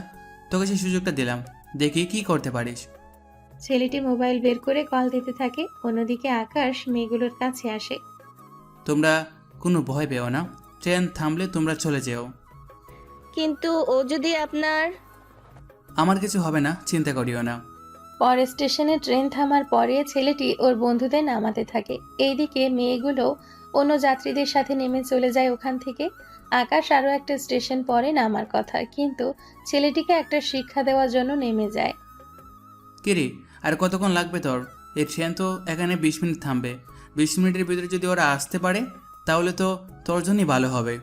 Speaker 5: তোকে সেই সুযোগটা দিলাম, দেখি কি করতে পারিস।
Speaker 1: ছেলেটি মোবাইল বের করে কল দিতে থাকে। অন্যদিকে আকাশ মেয়েগুলোর কাছে আসে।
Speaker 5: তোমরা কোনো ভয় পেও না, ট্রেন থামলে তোমরা চলে যেও।
Speaker 7: কিন্তু ও যদি আপনার...
Speaker 5: আমার কিছু হবে না, চিন্তা করিও না।
Speaker 1: পরের স্টেশনে ট্রেন থামার পরে ছেলেটি ওর বন্ধুদের নামাতে থাকে। এইদিকে মেয়েগুলো অন্য যাত্রীদের সাথে নেমে চলে যায় ওখান থেকে। আকাশ আরও একটা স্টেশন পরে নামার কথা, কিন্তু ছেলেটিকে একটা শিক্ষা দেওয়ার জন্য নেমে যায়।
Speaker 5: কিরে, আর কতক্ষণ লাগবে তোর? এই ট্রেন তো এখানে 20 মিনিট থামবে। 20 মিনিটের ভিতরে যদি ওরা আসতে পারে তাহলে তো তোর জন্যই ভালো হবে।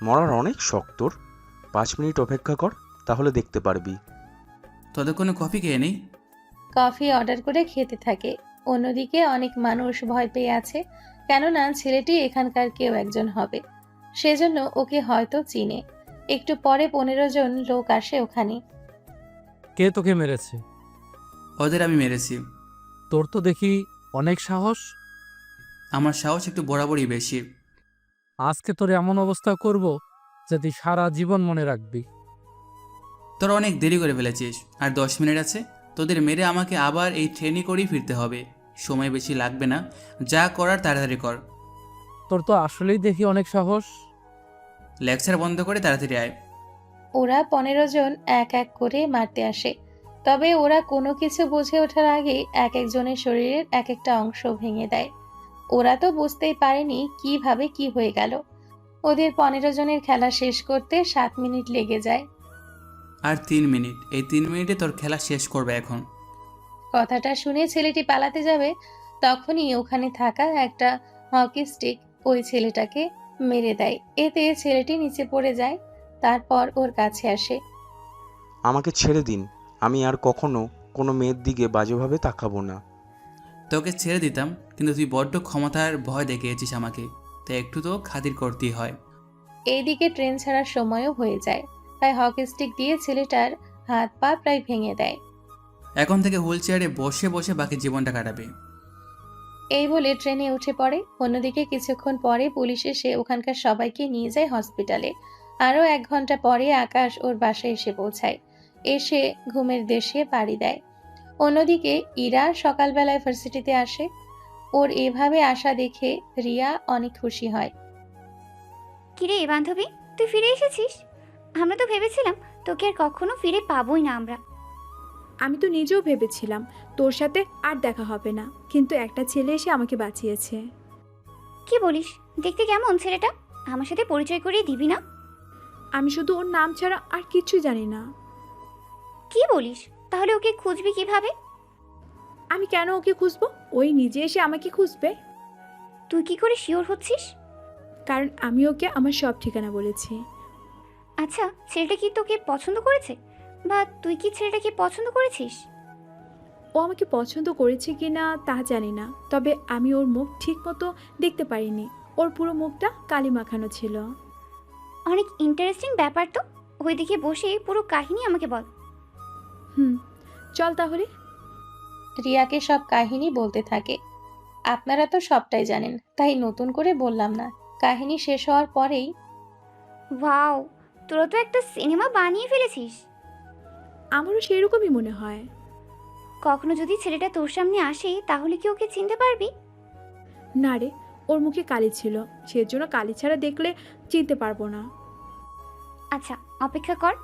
Speaker 8: মরার অনেক শখ তোর, 5 মিনিট অপেক্ষা কর, তাহলে দেখতে পারবি।
Speaker 5: ততক্ষণে কফি খেয়ে নেই।
Speaker 1: কফি অর্ডার করে খেতে থাকে। অন্যদিকে অনেক মানুষ ভয় পেয়ে আছে, কেননা ছেলেটি এখানকার কেউ একজন হবে, সেজন্য ওকে হয়তো চিনে। একটু পরে 15 জন লোক আসে ওখানে।
Speaker 6: কে তোকে মেরেছে?
Speaker 5: ওদের আমি মেরেছি।
Speaker 6: তোর তো দেখি অনেক সাহস।
Speaker 5: আমার সাহস একটু বরাবরই বেশি।
Speaker 6: আজকে তোর এমন অবস্থা করব যে তুই সারা জীবন মনে রাখবি।
Speaker 5: তোরা অনেক দেরি করে ফেলেছিস, আর 10 মিনিট আছে। তোদের মেরে আমাকে আবার এই ট্রেনে করেই ফিরতে হবে। সময় বেশি লাগবে না, যা করার তাড়াতাড়ি কর।
Speaker 6: তোর তো আসলেই দেখি অনেক সাহস।
Speaker 5: লেকচার বন্ধ করে তাড়াতাড়ি আয়।
Speaker 1: ওরা 15 জন এক এক করে মারতে আসে। তবে ওরা কোনো কিছু বুঝে ওঠার আগে এক একজনের শরীরের এক একটা অংশ ভেঙে দেয়। ওরা তো বুঝতেই পারেনি কিভাবে কি হয়ে গেল। ওদের 15 জনের খেলা শেষ করতে 7 মিনিট লেগে যায়।
Speaker 5: আর 3 মিনিট, এই 3 মিনিটে তোর খেলা শেষ করবে এখন।
Speaker 1: কথাটা শুনে ছেলেটি পালাতে যাবে, তখনই ওখানে থাকা একটা হকি স্টিক ওই ছেলেটাকে মেরে দেয়। এতে ছেলেটি নিচে পড়ে যায়। তারপর ওর কাছে আসে।
Speaker 8: আমাকে ছেড়ে দিন, আমি আর কখনো কোনো মেয়ের দিকে বাজেভাবে তাকাবো না।
Speaker 5: তোকে ছেড়ে দিতাম, কিন্তু তুই বড্ড ক্ষমতার ভয় দেখিয়েছিস আমাকে, তাই একটু তো খাতির করতেই হয়।
Speaker 1: এইদিকে ট্রেন ছাড়ার সময়ও হয়ে যায়, তাই হকি স্টিক দিয়ে ছেলেটার হাত পা প্রায় ভেঙে দেয়।
Speaker 5: এখন থেকে হুইল চেয়ারে বসে বসে বাকি জীবনটা কাটাবে।
Speaker 1: এই বলে ট্রেনে উঠে পড়ে। অন্যদিকে কিছুক্ষণ পরে পুলিশ এসে ওখানকার সবাইকে নিয়ে যায় হসপিটালে। আরও 1 ঘন্টা পরে আকাশ ওর বাসায় এসে পৌঁছায়। এসে ঘুমের দেশে পাড়ি দেয়। অন্যদিকে ইরা সকালবেলায় ভার্সিটিতে আসে। ওর এভাবে আসা দেখে রিয়া অনেক খুশি হয়।
Speaker 12: কিরে বান্ধবী, তুই ফিরে এসেছিস? আমরা তো ভেবেছিলাম তোকে আর কখনো ফিরে পাবোই না আমরা।
Speaker 9: আমি তো নিজেও ভেবেছিলাম তোর সাথে আর দেখা হবে না, কিন্তু একটা ছেলে এসে আমাকে বাঁচিয়েছে।
Speaker 12: কি বলিস? দেখতে কেমন ছেলেটা? আমার সাথে পরিচয় করিয়ে দিবি না?
Speaker 9: আমি শুধু ওর নাম ছাড়া আর কিচ্ছু জানি না।
Speaker 12: কি বলিস? তাহলে ওকে খুঁজবি কিভাবে?
Speaker 9: আমি কেন ওকে খুঁজবো? ওই নিজে এসে আমাকে খুঁজবে।
Speaker 12: তুই কি করে শিওর হচ্ছিস?
Speaker 9: কারণ আমি ওকে আমার সব ঠিকানা বলেছি।
Speaker 12: আচ্ছা, ছেলেটা কি তোকে পছন্দ করেছে, বা তুই কি ছেলেটাকে পছন্দ করেছিস?
Speaker 9: ও আমাকে পছন্দ করেছে কি না তা জানি না, তবে আমি ওর মুখ ঠিক মতো দেখতে পারিনি। ওর পুরো মুখটা কালি মাখানো ছিল।
Speaker 12: অনেক ইন্টারেস্টিং ব্যাপার তো। ওইদিকে বসে পুরো কাহিনী আমাকে বল।
Speaker 9: চল তাহলে।
Speaker 1: রিয়াকে সব কাহিনী বলতে থাকে। আপনারা তো সবটাই জানেন, তাই নতুন করে বললাম না। কাহিনী শেষ হওয়ার পরেই,
Speaker 12: ওয়াও, তোরা তো একটা সিনেমা বানিয়ে ফেলেছিস।
Speaker 9: আমারও সেরকমই মনে হয়।
Speaker 12: কখনো যদি ছেলেটা তোর সামনে আসে তাহলে কি ওকে চিনতে পারবি?
Speaker 9: না রে, ওর মুখে কালি ছিল, সেজন্য কালি ছাড়া দেখলে চিনতে পারবো না।
Speaker 12: আচ্ছা, অপেক্ষা কর,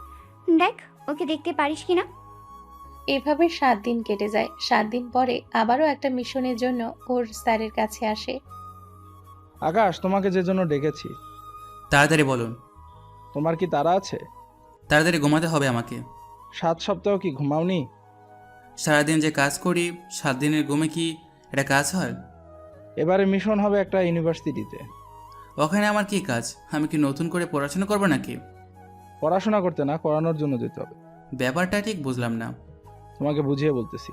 Speaker 12: দেখ ওকে দেখতে পারিস কিনা।
Speaker 1: এভাবে 7 দিন কেটে যায়। 7 দিন পরে আবারও একটা মিশনের জন্য ওর স্যারের কাছে আসে।
Speaker 2: আকাশ, তোমাকে যে জন্য ডেকেছি।
Speaker 5: তাড়াতাড়ি বলুন।
Speaker 2: তোমার কি তাড়া আছে?
Speaker 5: তাড়াতাড়ি ঘুমাতে হবে আমাকে।
Speaker 2: 7 সপ্তাহ কি ঘুমাওনি?
Speaker 5: সারাদিন যে কাজ করি, 7 দিনের ঘুমে কি এটা কাজ হয়?
Speaker 2: এবারে মিশন হবে একটা ইউনিভার্সিটিতে।
Speaker 5: ওখানে আমার কি কাজ? আমি কি নতুন করে পড়াশোনা করবো নাকি?
Speaker 2: পড়াশোনা করতে না, করানোর জন্য যেতে হবে।
Speaker 5: ব্যাপারটা ঠিক বুঝলাম না।
Speaker 2: তোমাকে বুঝিয়ে বলতেছি।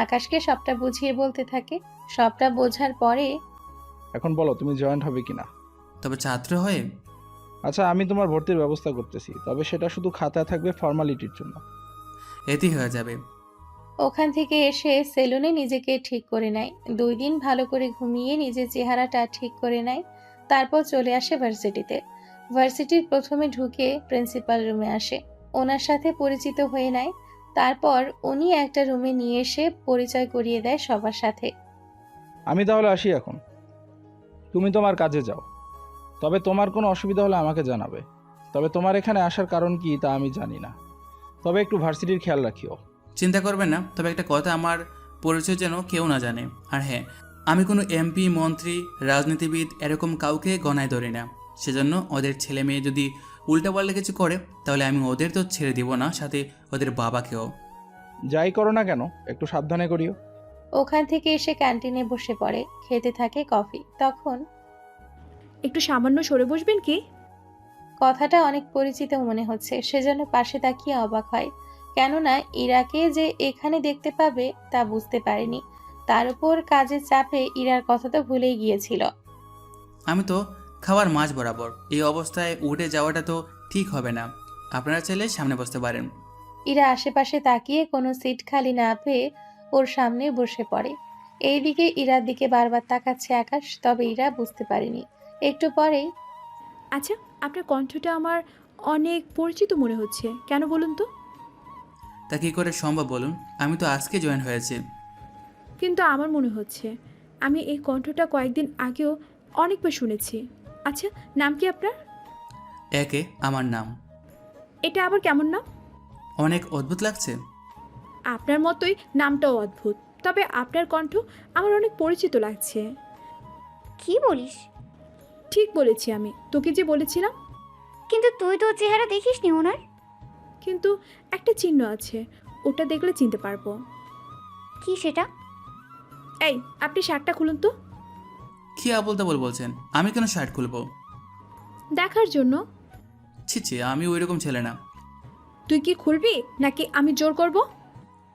Speaker 1: আকাশকে সবটা বুঝিয়ে বলতে থাকে। সবটা বোঝার পরে
Speaker 2: এখন বলো তুমি জয়েন্ট হবে কিনা।
Speaker 5: তবে ছাত্র হয়ে?
Speaker 2: আচ্ছা আমি তোমার ভর্তির ব্যবস্থা করতেছি, তবে সেটা শুধু খাতায় থাকবে ফর্মালিটির জন্য।
Speaker 5: এতেই হয়ে যাবে।
Speaker 1: ওখান থেকে এসে সেলুনে নিজেকে ঠিক করে নেয়। 2 দিন ভালো করে ঘুমিয়ে নিজের চেহারাটা ঠিক করে নেয়। তারপর চলে আসে ভার্সিটিতে। ভার্সিটির প্রথমে ঢুকে প্রিন্সিপাল রুমে আসে, ওনার সাথে পরিচিত হয়ে নেয়। তারপর উনি একটা রুমে নিয়ে এসে পরিচয় করিয়ে দেয় সবার সাথে।
Speaker 2: আমি তাহলে আসি এখন, তুমি তোমার কাজে যাও। তবে তোমার কোনো অসুবিধা হলে আমাকে জানাবে। তবে তোমার এখানে আসার কারণ কি তা আমি জানি না, তবে একটু ভার্সিটির খেয়াল রাখিও।
Speaker 5: চিন্তা করবেন না, তবে একটা কথা, আমার পরিচয় যেন কেউ না জানে। আর হ্যাঁ, আমি কোনো এমপি, মন্ত্রী, রাজনীতিবিদ এরকম কাউকে গণায় ধরি না। সেজন্য ওদের ছেলে মেয়ে যদি উল্টাপাল্টা কিছু করে তাহলে আমি ওদের তো ছেড়ে দিব না, সাথে ওদের বাবাকেও।
Speaker 2: যাই করো না কেন একটু সাবধানে করিও।
Speaker 1: ওখান থেকে এসে ক্যান্টিনে বসে পড়ে, খেতে থাকে কফি। তখন
Speaker 9: একটু সামান্য সরে বসবেন কি?
Speaker 1: কথাটা অনেক পরিচিত মনে হচ্ছে, সেজন্য পাশে তাকিয়ে অবাক হয়। কেননা ইরাকে যে এখানে দেখতে পাবে তা বুঝতে পারেনি। তার উপর কাজের চাপে ইরার কথা তো ভুলেই গিয়েছিল।
Speaker 5: আমি তো খাওয়ার মাঝ বরাবর, এই অবস্থায় উঠে যাওয়াটা তো ঠিক হবে না। আপনারা চাইলে সামনে বসতে পারেন।
Speaker 1: ইরা আশেপাশে তাকিয়ে কোনো সিট খালি না পেয়ে ওর সামনে বসে পড়ে। এইদিকে ইরার দিকে বারবার তাকাচ্ছে আকাশ, তবে ইরা বুঝতে পারেনি। একটু পরেই,
Speaker 9: আচ্ছা, আপনার কণ্ঠটা আমার অনেক পরিচিত মনে হচ্ছে, কেন বলুন তো?
Speaker 5: তা কী করে সম্ভব বলুন? আমি তো আজকে জয়েন হয়েছি।
Speaker 9: কিন্তু আমার মনে হচ্ছে আমি এই কণ্ঠটা কয়েকদিন আগেও অনেকবার শুনেছি। আচ্ছা, নাম কি আপনার?
Speaker 5: একে আমার নাম।
Speaker 9: এটা আবার কেমন নাম?
Speaker 5: অনেক অদ্ভুত লাগছে।
Speaker 9: আপনার মতোই নামটাও অদ্ভুত, তবে আপনার কণ্ঠ আমার অনেক পরিচিত লাগছে।
Speaker 12: কি বলিস?
Speaker 9: ঠিক বলেছি আমি, তোকে যে বলেছিলাম।
Speaker 12: কিন্তু তুই তো চেহারা দেখিসনি ওনার।
Speaker 9: কিন্তু একটা চিহ্ন আছে, ওটা দেখলে চিনতে পারবো।
Speaker 12: কি সেটা?
Speaker 9: এই, আপনি শার্টটা খুলুন তো।
Speaker 5: কি আবল তাবল বলছেন? আমি কেন শার্ট খুলবো?
Speaker 9: দেখার জন্য।
Speaker 5: ছি ছি, আমি ওই রকম ছেলে না।
Speaker 9: তুই কি খুলবি নাকি আমি জোর করব?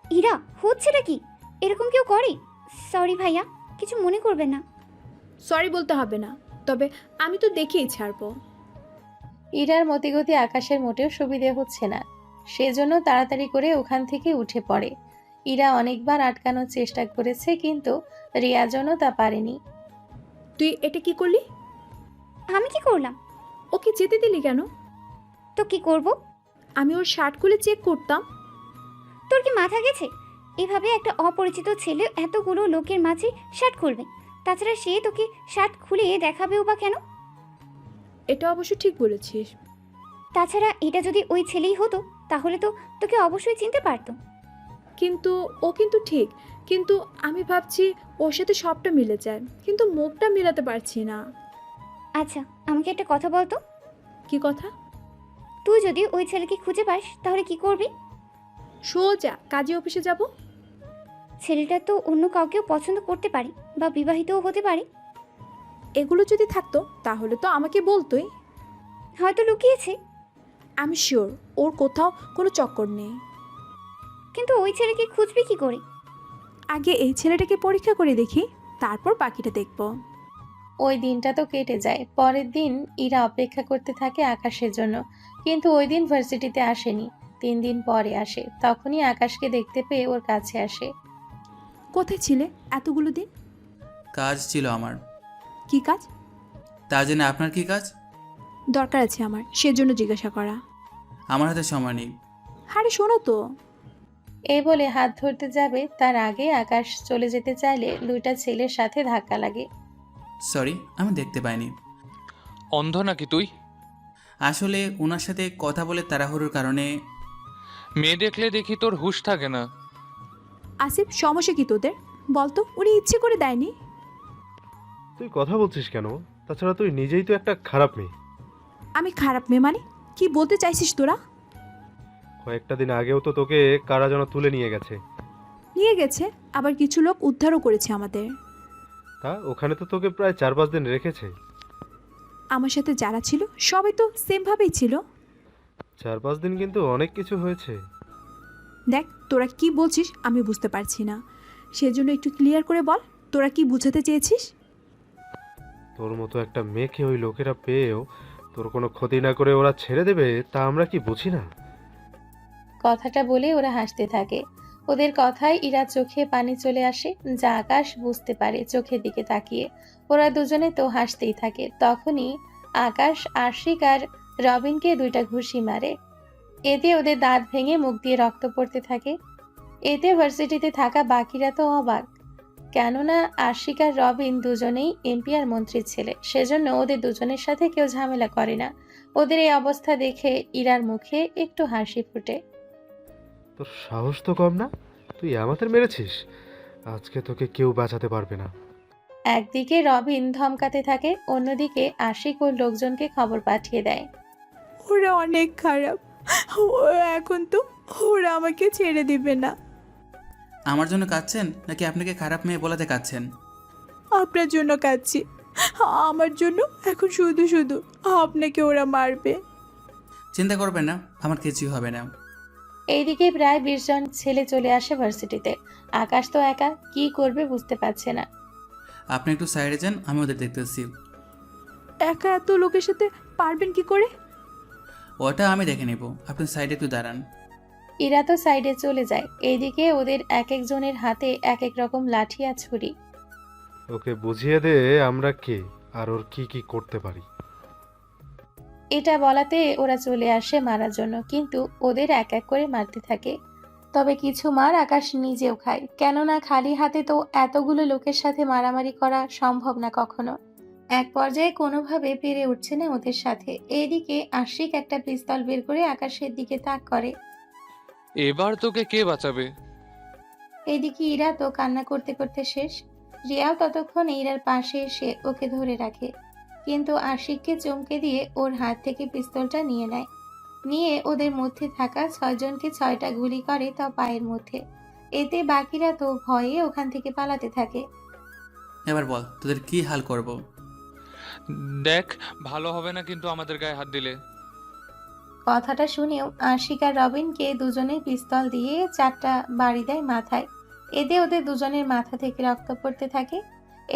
Speaker 12: ইরা, হচ্ছেটা কি? এরকম কেউ করে? সরি ভাইয়া, কিছু মনে করবেন না।
Speaker 9: সরি বলতে হবে না, তবে আমি তো দেখেই ছাড়বো।
Speaker 1: ইরার মতিগতি আকাশের মোটেও সুবিধে হচ্ছে না, সেজন্য তাড়াতাড়ি করে ওখান থেকে উঠে পড়ে। ইরা অনেকবার আটকানোর চেষ্টা করেছে, কিন্তু রিয়াজনও তা পারেনি।
Speaker 9: তুই এটা কি করলি?
Speaker 12: আমি কি করলাম?
Speaker 9: ওকে যেতে দিলি কেন?
Speaker 12: তো কি করব?
Speaker 9: আমি ওর শার্ট খুলে চেক করতাম।
Speaker 12: তোর কি মাথা গেছে? এভাবে একটা অপরিচিত ছেলে এতগুলো লোকের মাঝে শার্ট খুলবে? তাছাড়া সে তোকে শার্ট খুলে দেখাবেও বা কেন?
Speaker 9: এটা অবশ্য ঠিক বলেছিস।
Speaker 12: তাছাড়া এটা যদি ওই ছেলেই হতো তাহলে তো তোকে অবশ্যই চিনতে পারতো।
Speaker 9: কিন্তু ও কিন্তু ঠিক, কিন্তু আমি ভাবছি ওর সাথে সবটা মিলে যায়, কিন্তু মুখটা মিলাতে পারছি না।
Speaker 12: আচ্ছা, আমাকে একটা কথা বলতো।
Speaker 9: কি কথা?
Speaker 12: তুই যদি ওই ছেলেকে খুঁজে পাস তাহলে কি করবি?
Speaker 9: সোজা কাজে অফিসে যাব।
Speaker 12: ছেলেটা তো অন্য কাউকেও পছন্দ করতে পারে বা বিবাহিতও হতে পারে।
Speaker 9: এগুলো যদি থাকতো তাহলে তো আমাকে বলতোই।
Speaker 12: হয়তো লুকিয়েছে।
Speaker 9: আমি শিওর ওর কোথাও কোনো চক্কর নেই।
Speaker 12: কিন্তু ওই ছেলেকে খুঁজবি কি করে?
Speaker 9: আগে এই ছেলেটাকে পরীক্ষা করে দেখি, তারপর বাকিটা দেখব।
Speaker 1: ওই দিনটা তো কেটে যায়। পরের দিন ইরা অপেক্ষা করতে থাকে আকাশের জন্য, কিন্তু ওই দিন ভার্সিটিতে আসেনি। 3 দিন পরে আসে, তখনই আকাশকে দেখতে পেয়ে ওর কাছে আসে।
Speaker 9: কোথায় ছিলে এতগুলো দিন?
Speaker 5: কাজ ছিল আমার।
Speaker 9: কি কাজ?
Speaker 5: তা জেনে আপনার কি কাজ?
Speaker 9: দরকার আছে আমার, সেজন্য জিজ্ঞাসা করা।
Speaker 5: আমার হাতে সময় নেই।
Speaker 9: আরে শোনো তো।
Speaker 1: এই বলে হাত ধরতে যাবে, তার আগে আকাশ চলে যেতে চাইলে 2টা ছেলের সাথে ধাক্কা লাগে।
Speaker 5: সরি, আমি দেখতে পাইনি।
Speaker 13: অন্ধ নাকি তুই?
Speaker 5: আসলে ওনার সাথে কথা বলে তাড়াহুড়োর কারণে।
Speaker 13: মেয়ে দেখলে দেখি তোর হুঁশ থাকে না।
Speaker 9: আসিফ, সমস্যা কি তোদের? বলতো, উনি ইচ্ছে করে দেয়নি।
Speaker 14: তুই কথা বলছিস কেন? তাছাড়া তুই নিজেই তো একটা খারাপ মেয়ে।
Speaker 9: আমি খারাপ মেয়ে মানে? কি বলতে চাইছিস তোরা?
Speaker 14: কয়েকটা দিন আগেও তো তোকে কারা যেন তুলে নিয়ে গেছে।
Speaker 9: নিয়ে গেছে, আবার কিছু লোক উদ্ধারও করেছে আমাদের।
Speaker 14: তা ওখানে তো তোকে প্রায় 4-5 দিন রেখেছে।
Speaker 9: আমার সাথে যারা ছিল সবাই তো সেমভাবেই ছিল।
Speaker 14: 4-5 দিন কিন্তু অনেক কিছু হয়েছে।
Speaker 9: দেখ তোরা কি বলছিস আমি বুঝতে পারছি না, সেজন্য একটু ক্লিয়ার করে বল তোরা কি বোঝাতে চেয়েছিস।
Speaker 14: তোর মতো একটা মেয়েকে ওই লোকেরা পেয়েও তোর কোনো ক্ষতি না করে ওরা ছেড়ে দেবে, তা আমরা কি বুঝি না?
Speaker 1: কথাটা বলে ওরা হাসতে থাকে। ওদের কথায় ইরার চোখে পানি চলে আসে, যা আকাশ বুঝতে পারে চোখের দিকে তাকিয়ে। ওরা দুজনে তো হাসতেই থাকে। তখনই আকাশ আশিক আর রবিনকে 2টা ঘুষি মারে। এতে ওদের দাঁত ভেঙে মুখ দিয়ে রক্ত পড়তে থাকে। এতে ভার্সিটিতে থাকা বাকিরা তো অবাক, কেননা আশিক আর রবিন দুজনেই এমপি আর মন্ত্রীর ছেলে, সেজন্য ওদের দুজনের সাথে কেউ ঝামেলা করে না। ওদের এই অবস্থা দেখে ইরার মুখে একটু হাসি ফুটে।
Speaker 14: তোর সাহস তো কম না, তুই আমাদের মেরেছিস। আজকে তোকে কেউ বাঁচাতে পারবে না।
Speaker 1: একদিকে রবিন ধমকাতে থাকে, অন্যদিকে আশিক ওর লোকজনকে খবর পাঠিয়ে দেয়।
Speaker 9: ওরা অনেক খারাপ, এখন তো ওরা আমাকে ছেড়ে দিবে না।
Speaker 5: আমার জন্য কাঁদছেন নাকি আপনাকে খারাপ মেয়ে বলাতে কাঁদছেন?
Speaker 9: আপনার জন্য কাঁদছি, আমার জন্য এখন শুধু শুধু আপনাকে ওরা মারবে।
Speaker 5: চিন্তা করবেন না, আমার কিছুই হবে না।
Speaker 1: এইদিকে প্রায় 20 জন ছেলে চলে আসে ভার্সিটিতে। আকাশ তো একা, কি করবে বুঝতে পারছে না।
Speaker 5: আপনি একটু সাইডে যান, আমি ওদের দেখতেছি।
Speaker 9: একা এত লোকের সাথে পারবেন কি করে?
Speaker 5: ওটা আমি দেখে নেব, আপনি সাইডে একটু দাঁড়ান।
Speaker 1: ইরা তো সাইডে চলে যায়। এইদিকে ওদের এক একজনের হাতে এক এক রকম লাঠি আর ছুরি।
Speaker 14: ওকে বুঝিয়ে দে আমরা কে আর ওর কি কি করতে পারি।
Speaker 1: এটা বলাতে ওরা চলে আসে মারার জন্য, কিন্তু ওদের এক এক করে মারতে থাকে। তবে কিছু মার আকাশ নিজেও খায়, কেননা খালি হাতে তো এতগুলো লোকের সাথে মারামারি করা সম্ভব না কখনো। এক পর্যায়ে কোনোভাবে পেরে উঠছে না ওদের সাথে। এইদিকে আশিক একটা পিস্তল বের করে আকাশের দিকে তাক করে।
Speaker 13: এবার তোকে কে বাঁচাবে?
Speaker 1: এইদিকে ইরা তো কান্না করতে করতে শেষ। রিয়াও ততক্ষণ ইরার পাশে এসে ওকে ধরে রাখে, কিন্তু আশিককে চমকে দিয়ে ওর হাত থেকে পিস্তলটা নিয়ে নেয়। নিয়ে ওদের মধ্যে থাকা 6 জনকে 6টা গুলি করে, তা পায়ের মধ্যে। এতে বাকিরা তো ভয়ে ওখান থেকে পালাতে থাকে।
Speaker 5: এবার বল তোদের কি হাল করব?
Speaker 13: দেখ, ভালো হবে না কিন্তু আমাদের গায়ে হাত দিলে।
Speaker 1: কথাটা শুনেও আশিক আর রবিনকে দুজনেই পিস্তল দিয়ে 4টা বাড়ি দেয় মাথায়। এতে ওদের দুজনের মাথা থেকে রক্ত পড়তে থাকে।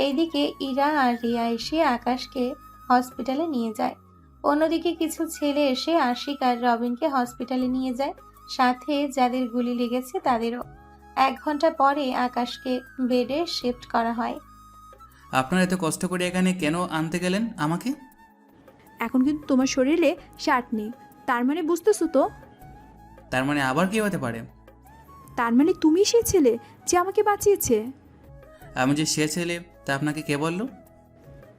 Speaker 1: এইদিকে ইরা আর রিয়া এসে আকাশকে হসপিটালে নিয়ে যায়। অন্যদিকে কিছু ছেলে এসে আশিক আর রবিনকে হসপিটালে নিয়ে যায়, সাথে যাদের গুলি লেগেছে তাদেরও। 1 ঘন্টা পরে আকাশকে বেডে শিফট করা হয়।
Speaker 5: আপনারা এত কষ্ট করে এখানে কেন আনতে গেলেন আমাকে?
Speaker 9: এখন কিন্তু তোমার শরীরে শার্ট নেই, তার মানে বুঝতেছো তো?
Speaker 5: তার মানে আবার কি হতে পারে?
Speaker 9: তার মানে তুমি সেই ছেলে যে আমাকে বাঁচিয়েছে।
Speaker 5: আমি যে সে ছেলে তা আপনাকে কে বললো?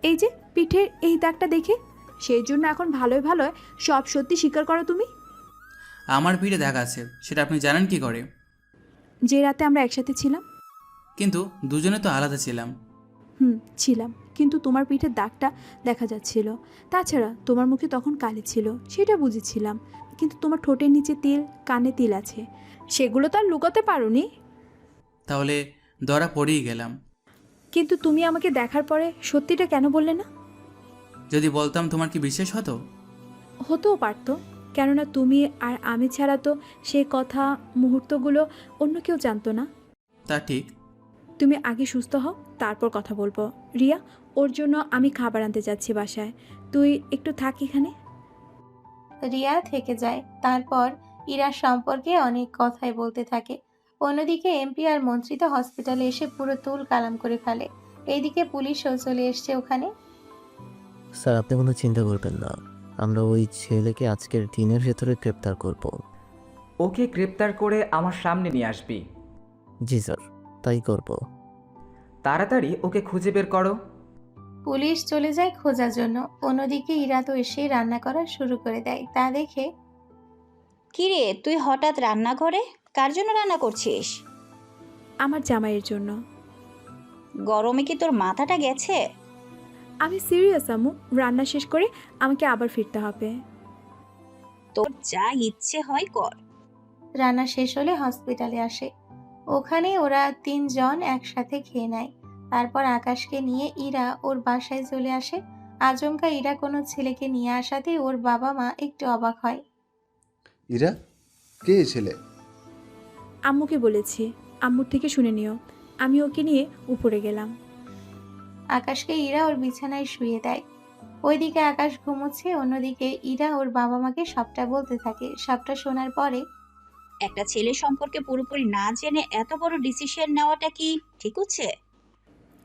Speaker 9: এই যে পিঠের এই দাগটা দেখে, সেই জন্য এখন ভালোই ভালোই সব সত্যি স্বীকার করো তুমি।
Speaker 5: আমার পিঠে দাগ আছে, সেটা আপনি জানেন কি করে?
Speaker 9: যে রাতে আমরা একসাথে ছিলাম।
Speaker 5: কিন্তু দুজনে তো আলাদা ছিলাম।
Speaker 9: ছিলাম, কিন্তু তোমার পিঠের দাগটা দেখা যাচ্ছিল। তাছাড়া তোমার মুখে তখন কালি ছিল, সেটা বুঝেছিলাম। কিন্তু তোমার ঠোঁটের নিচে তিল, কানে তিল আছে, সেগুলো তো আর লুকাতে পারোনি।
Speaker 5: তাহলে ধরা পড়েই গেলাম।
Speaker 9: কিন্তু তুমি আমাকে দেখার পরে সত্যিটা কেন বললে না?
Speaker 5: যদি বলতাম তোমার কি বিশ্বাস হতো?
Speaker 9: হতেও পারতো, কেননা তুমি আর আমি ছাড়া তো সেই কথা মুহূর্তগুলো অন্য কেউ জানতো না।
Speaker 5: তা ঠিক।
Speaker 9: তুমি আগে সুস্থ হও, তারপর কথা বলবো। রিয়া, ওর জন্য আমি খাবার আনতে যাচ্ছি বাসায়, তুই একটু থাক এখানে।
Speaker 1: রিয়া থেকে যায়। তারপর ইরা সম্পর্কে অনেক কথাই বলতে থাকে। অন্যদিকে এমপি আর মন্ত্রী তো হসপিটালে এসে পুরো তুল কালাম করে ফেলে। এইদিকে পুলিশও চলে এসছে ওখানে।
Speaker 15: স্যার আপনি কোনো চিন্তা করবেন না, আমরা ওই ছেলেকে আজকের দিনের ভেতরে গ্রেপ্তার করব।
Speaker 16: ওকে গ্রেপ্তার করে আমার সামনে নিয়ে আসবি।
Speaker 15: জি স্যার, তাই করব।
Speaker 16: তাড়াতাড়ি ওকে খুঁজে বের করো।
Speaker 1: পুলিশ চলে যায় খোঁজার জন্য। অন্যদিকে ইরা তো এসে রান্না করা শুরু করে দেয়। তা দেখে,
Speaker 17: কিরে তুই হঠাৎ রান্নাঘরে? কার জন্য রান্না করছিস?
Speaker 9: আমার জামাইয়ের জন্য।
Speaker 17: গরমে কি তোর মাথাটা গেছে?
Speaker 9: আমি সিরিয়াস আম্মু, রান্না শেষ করে আমাকে আবার ফিরতে হবে।
Speaker 17: তোর যা ইচ্ছে হয় কর।
Speaker 1: রান্না শেষ হলে হসপিটালে আসে। ওখানে ওরা 3 জন একসাথে খেয়ে নেয়। তারপর আকাশকে নিয়ে ইরা ওর বাসায় চলে আসে। আচমকা ইরা কোনো ছেলেকে নিয়ে আসাতেই ওর বাবা মা একটু অবাক হয়।
Speaker 18: ইরা, কে ছেলে?
Speaker 9: আম্মুকে বলেছি, আম্মুর থেকে শুনে নিও। আমি ওকে নিয়ে উপরে গেলাম।
Speaker 1: আকাশকে ইরা ওর বিছানায় শুয়ে দেয়। ওইদিকে আকাশ ঘুমোচ্ছে, অন্যদিকে ইরা ওর বাবা মাকে সবটা বলতে থাকে। সবটা শোনার পরে
Speaker 17: একটা ছেলে সম্পর্কে পুরোপুরি না জেনে এত বড় ডিসিশন নেওয়াটা কি ঠিক হচ্ছে?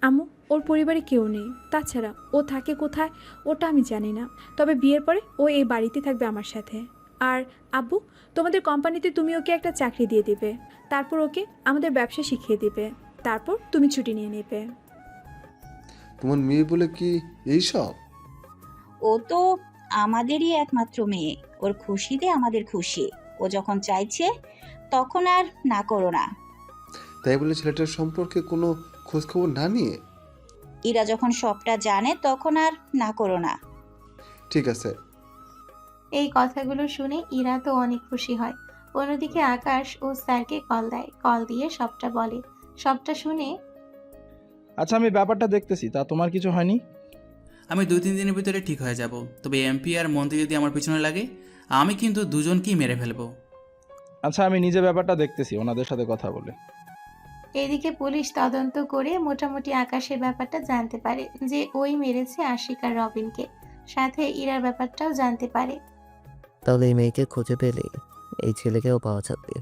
Speaker 9: আম্মু, ওর পরিবারে কেউ নেই। তাছাড়া ও থাকে কোথায় ওটা আমি জানি না। তবে বিয়ের পরে ও এই বাড়িতে থাকবে আমার সাথে। আর আব্বু, তোমাদের কোম্পানিতে তুমি ওকে একটা চাকরি দিয়ে দিবে। তারপর ওকে আমাদের ব্যবসা শিখিয়ে দিবে। তারপর তুমি ছুটি নিয়ে নেবে।
Speaker 18: তোমার মেয়ে বলে কি এইসব?
Speaker 17: ও তো আমাদেরই একমাত্র মেয়ে, ওর খুশিতে আমাদের খুশি। ও যখন চাইছে তখন আর না করো না।
Speaker 18: তাই বলে ছেলেটার সম্পর্কে কোনো খোঁজ খবর না নিয়ে?
Speaker 17: ইরা যখন সবটা জানে তখন আর না করো না।
Speaker 18: ঠিক আছে।
Speaker 1: এই কথাগুলো শুনে ইরা তো অনেক খুশি হয়। অন্যদিকে আকাশ ও স্যারকে কল দেয়। কল দিয়ে সবটা বলে। সবটা শুনে
Speaker 2: আচ্ছা, আমি ব্যাপারটা দেখতেছি। তা তোমার কিছু হয়নি?
Speaker 5: আমি 2-3 দিনের ভিতরে ঠিক হয়ে যাব। তবে এমপি আর মন্ত্রী যদি আমার পিছনে লাগে, আমি কিন্তু দুজনকেই মেরে ফেলবো।
Speaker 2: আচ্ছা, আমি নিজে ব্যাপারটা দেখতেছি, ওনাদের সাথে কথা বলে।
Speaker 1: এদিকে পুলিশ তদন্ত করে মোটামুটি আকাশের ব্যাপারটা জানতে পারে যে ওই মেরেছে আশিক আর রবিনকে। সাথে ইরার ব্যাপারটাও জানতে পারে।
Speaker 15: তাহলে এই মেয়েকে খুঁজে পেলে এই ছেলেকেও পাওয়া যাবে।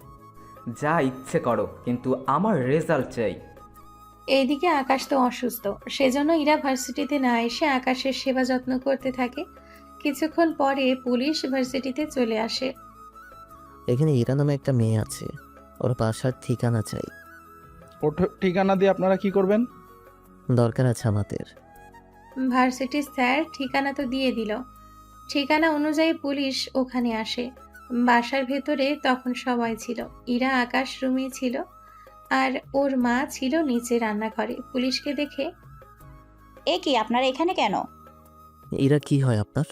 Speaker 16: যা ইচ্ছে করো, কিন্তু আমার রেজাল্ট চাই।
Speaker 1: এইদিকে আকাশ তো অসুস্থ, সেজন্য ইরা ভার্সিটিতে না এসে আকাশের সেবা যত্ন করতে থাকে। কিছুক্ষণ পরে পুলিশ ভার্সিটিতে চলে আসে।
Speaker 15: এখানে ইরা নামে একটা মেয়ে আছে, ওর বাসার ঠিকানা চাই।
Speaker 2: ওর ঠিকানা দিয়ে আপনারা কি করবেন?
Speaker 15: দরকার আছে আমাদের।
Speaker 1: ভার্সিটির স্যার ঠিকানা তো দিয়ে দিল। ঠিকানা অনুযায়ী পুলিশ ওখানে আসে। বাসার ভেতরে তখন সবাই ছিল। ইরা আকাশ রুমে ছিল আর ওর মা ছিল নিচে রান্নাঘরে। পুলিশকে দেখে,
Speaker 17: এ কি, আপনারা এখানে কেন?
Speaker 15: ইরা কি হয় আপনার?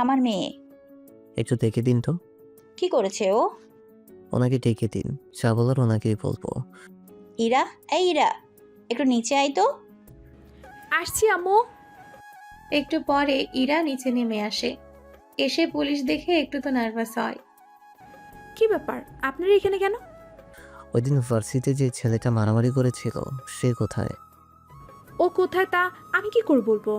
Speaker 17: আমার মেয়ে।
Speaker 15: একটু দেখে দিন তো।
Speaker 17: কি করেছে ও?
Speaker 15: ওনাকে ডেকে দিন, যা বলার ওনাকেই বলবো।
Speaker 17: ইরা, এই ইরা, একটু নিচে আয় তো।
Speaker 9: আসছি আম্মু।
Speaker 1: একটু পরে ইরা নিচে নেমে আসে। এসে পুলিশ দেখে একটু তো নার্ভাস হয়।
Speaker 9: কি ব্যাপার, আপনারা এখানে কেন?
Speaker 15: ওই দিন ভার্সিটিতে যে ছেলেটা মারামারি করেছিল সে কোথায়?
Speaker 9: ও কোথায় তা আমি কি করে বলবো?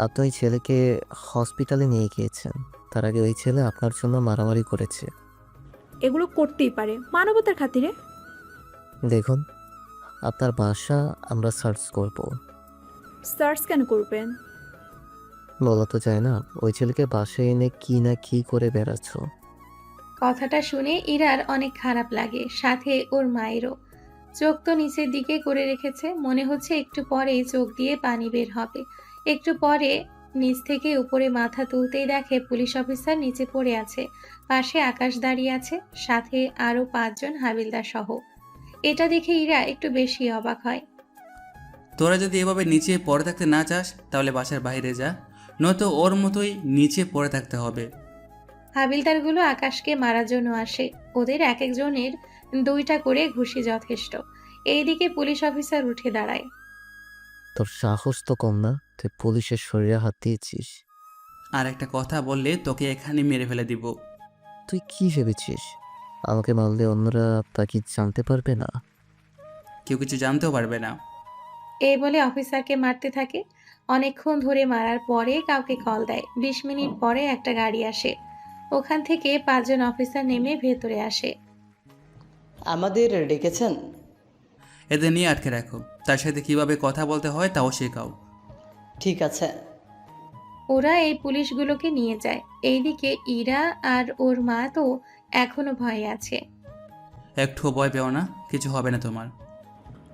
Speaker 15: আপনি ওই ছেলেকে হসপিটালে নিয়ে গিয়েছেন, তার আগে ওই ছেলে আপনার জন্য মারামারি করেছে।
Speaker 9: এগুলো করতেই পারে মানবতার খাতিরে।
Speaker 15: দেখুন, আপনার বাসা আমরা সার্চ করব।
Speaker 9: সার্চ কেন করবেন?
Speaker 15: বলা তো যায় না, ওই ছেলেকে বাসায় এনে কি না কি করে বেড়াচ্ছ।
Speaker 1: কথাটা শুনে ইরার অনেক খারাপ লাগে, সাথে ওর মায়েরও। চোখ তো নিচের দিকে করে রেখেছে, মনে হচ্ছে একটু পরেই চোখ দিয়ে পানি বের হবে। একটু পরে নিচ থেকে উপরে মাথা তুলতেই দেখে পুলিশ অফিসার নিচে পড়ে আছে। পাশে আকাশ দাঁড়িয়ে আছে, সাথে আরো 5 জন হাবিলদার সহ। এটা দেখে ইরা একটু বেশি অবাক হয়।
Speaker 5: তোরা যদি এভাবে নিচে পড়ে থাকতে না চাস, তাহলে বাসার বাইরে যা, নয়তো ওর মতোই নিচে পড়ে থাকতে হবে।
Speaker 1: হাবিলদারগুলো আকাশকে মারার জন্য আসে। ওদের এক একজনের 2টা করে ঘুষি যথেষ্ট। এইদিকে পুলিশ অফিসার উঠে দাঁড়ায়।
Speaker 15: তোর সাহস তো কম না, তুই পুলিশের শরীরে হাত দিয়েছিস।
Speaker 5: আর একটা কথা বললে তোকে এখানে মেরে ফেলে দিব।
Speaker 15: তুই কি ভেবেছিস আমাকে মারলে অন্যরা তা কি জানতে পারবে না?
Speaker 5: কেউ কিছু জানতেও পারবে না।
Speaker 1: এই বলে অফিসারকে মারতে থাকে। অনেকক্ষণ ধরে মারার পরে কাউকে কল দেয়। 20 মিনিট পরে একটা গাড়ি আসে। ওখান থেকে 5 জন অফিসার নেমে ভেতরে আসে।
Speaker 3: আমাদের ডেকেছেন?
Speaker 5: এদের নিয়ে আটকে রাখো, তার সাথে কিভাবে কথা বলতে হয় তাও শেখাও।
Speaker 3: ঠিক আছে।
Speaker 1: ওরা এই পুলিশগুলোকে নিয়ে যায়। এইদিকে ইরা আর ওর মা তো এখনো ভয়ে আছে।
Speaker 5: একটুও ভয় পেও না, কিছু হবে না তোমার।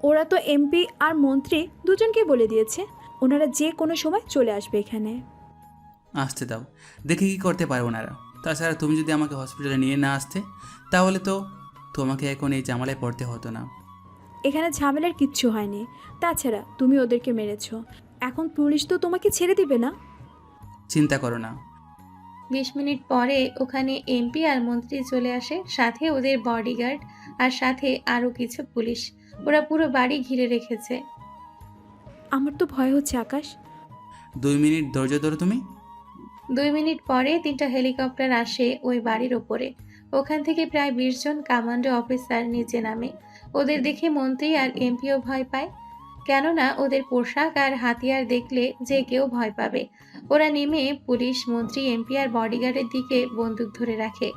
Speaker 9: ওরা তো এমপি আর মন্ত্রী দুজনকে বলে দিয়েছে ওনারা যে কোনো সময় চলে আসবে এখানে।
Speaker 5: আসতে দাও, দেখে কি করতে পারবো ওনারা। তাছাড়া তুমি যদি আমাকে হসপিটালে নিয়ে না আসতে, তাহলে তো তোমাকে এখন এই জামালায় পড়তে হতো না।
Speaker 9: এখানে ঝামেলার কিচ্ছু হয়নি। তাছাড়া তুমি ওদেরকে মেরেছো, এখন পুলিশ তো তোমাকে ছেড়ে দিবে না।
Speaker 5: চিন্তা করো না।
Speaker 1: 20 মিনিট পরে ওখানে এমপি আর মন্ত্রী চলে আসে, সাথে ওদের বডিগার্ড আর সাথে আরো কিছু পুলিশ। ওরা পুরো বাড়ি ঘিরে রেখেছে।
Speaker 9: আমার তো ভয় হচ্ছে আকাশ।
Speaker 5: 2 মিনিট ধৈর্য ধরো তুমি।
Speaker 1: 2 মিনিট পরে 3টা হেলিকপ্টার আসে ওই বাড়ির ওপরে। ওখান থেকে প্রায় 20 জন কমান্ডো অফিসার নিচে নামে। ওদের দেখে মন্ত্রী আর এমপিও ভয় পায়, কেননা ওদের পোশাক আর হাতিয়ার দেখলে যে কেউ ভয় পাবে। ওরা নেমে পুলিশ, মন্ত্রী, এমপি আর বডিগার্ডের দিকে বন্দুক ধরে রাখে।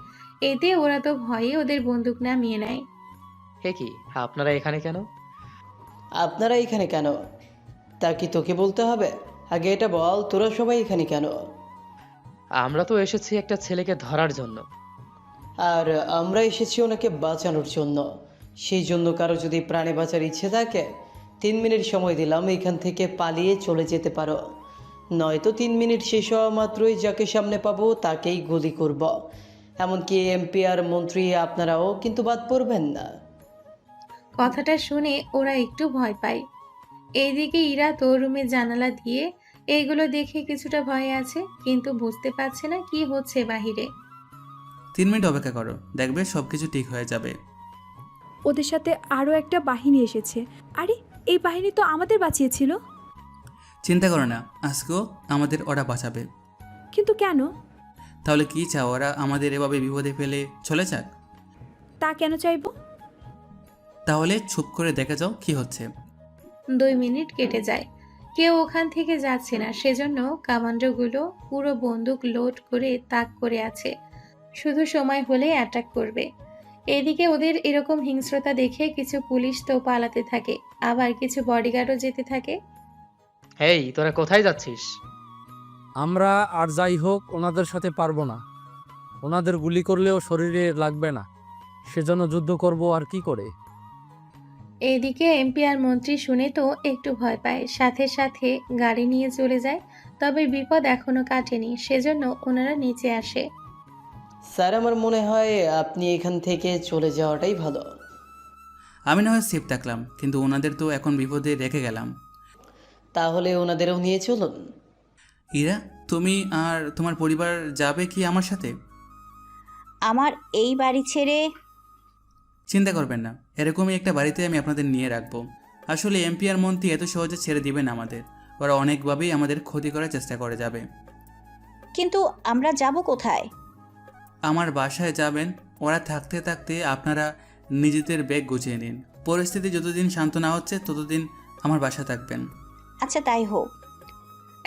Speaker 1: এতে ওরা তো ভয়ে ওদের বন্দুক নামিয়ে নেয়।
Speaker 11: হে কি, আপনারা এখানে কেন?
Speaker 3: আপনারা এখানে কেন তা কি তোকে বলতে হবে? আগে এটা বল, তোরা সবাই এখানে কেন?
Speaker 11: আমরা তো এসেছি একটা ছেলেকে ধরার জন্য।
Speaker 3: আর আমরা এসেছি ওনাকে বাঁচানোর জন্য। সেই জন্য কারো যদি প্রাণে বাঁচার ইচ্ছে থাকে, 3 মিনিট সময় দিলাম, এখান থেকে পালিয়ে চলে যেতে পারো। নয়তো 3 মিনিট শেষ হওয়া মাত্রই যাকে সামনে পাবো তাকেই গুলি করব। এমনকি এমপি আর মন্ত্রী আপনারাও কিন্তু বাদ পড়বেন না।
Speaker 1: কথাটা শুনে ওরা একটু ভয় পায়। এইদিকে ইরা তো রুমের জানালা দিয়ে এইগুলো দেখে কিছুটা ভয়ে আছে, কিন্তু বুঝতে পারছে না কি হচ্ছে বাহিরে।
Speaker 5: 3 মিনিট অপেক্ষা করো, দেখবে সব কিছু ঠিক হয়ে যাবে।
Speaker 9: ওদের সাথে আরও একটা বাহিনী এসেছে। আরে এই বাহিনী তো আমাদের বাঁচিয়েছিল।
Speaker 5: চিন্তা করো না, আজকেও আমাদের ওরা বাঁচাবে।
Speaker 9: কিন্তু কেন?
Speaker 5: তাহলে কি চাও, ওরা আমাদের এভাবে বিপদে ফেলে চলে যাক?
Speaker 9: তা কেন চাইবো?
Speaker 5: তাহলে চুপ করে দেখে যাও কি হচ্ছে।
Speaker 1: 2 মিনিট কেটে যায়, কেউ ওখান থেকে যাচ্ছে না। সেজন্য কমান্ডোগুলো পুরো বন্দুক লোড করে তাক করে আছে, শুধু সময় হলে অ্যাটাক করবে। এদিকে ওদের এরকম হিংস্রতা দেখে কিছু পুলিশ তো পালাতে থাকে, আবার কিছু বডিগার্ডও যেতে থাকে।
Speaker 11: এই, তোরা কোথায় যাচ্ছিস?
Speaker 6: আমরা আর যাই হোক ওনাদের সাথে পারবো না। ওনাদের গুলি করলেও শরীরে লাগবে না, সেজন্য যুদ্ধ করব আর কি করে।
Speaker 1: এদিকে এমপি আর মন্ত্রী শুনে তো একটু ভয় পায়, সাথে সাথে গাড়ি নিয়ে চলে যায়। তবে বিপদ এখনো কাটেনি, সেজন্য ওনারা নিচে আসে।
Speaker 3: স্যার, আমার মনে হয় আপনি এখান থেকে চলে যাওয়াটাই ভালো।
Speaker 5: আমি না হয় সেফ থাকলাম, কিন্তু ওনাদের তো এখন বিপদে রেখে গেলাম।
Speaker 3: তাহলে ওনাদেরও নিয়ে চলুন।
Speaker 5: ইরা, তুমি আর তোমার পরিবার যাবে কি আমার সাথে?
Speaker 17: আমার এই বাড়ি ছেড়ে
Speaker 5: চিন্তা করবেন না, এরকমই একটা বাড়িতে আমি আপনাদের নিয়ে রাখবো। আসলে এমপি আর মন্ত্রী এত সহজে ছেড়ে দিবেন আমাদের? ওরা অনেকভাবেই আমাদের ক্ষতি করার চেষ্টা করে যাবে।
Speaker 17: কিন্তু আমরা যাব কোথায়?
Speaker 5: আমার বাসায় যাবেন। ওরা থাকতে থাকতে আপনারা নিজেদের ব্যাগ গুছিয়ে নিন। পরিস্থিতি যতদিন শান্ত না হচ্ছে ততদিন আমার বাসায় থাকবেন।
Speaker 17: আচ্ছা, তাই হোক।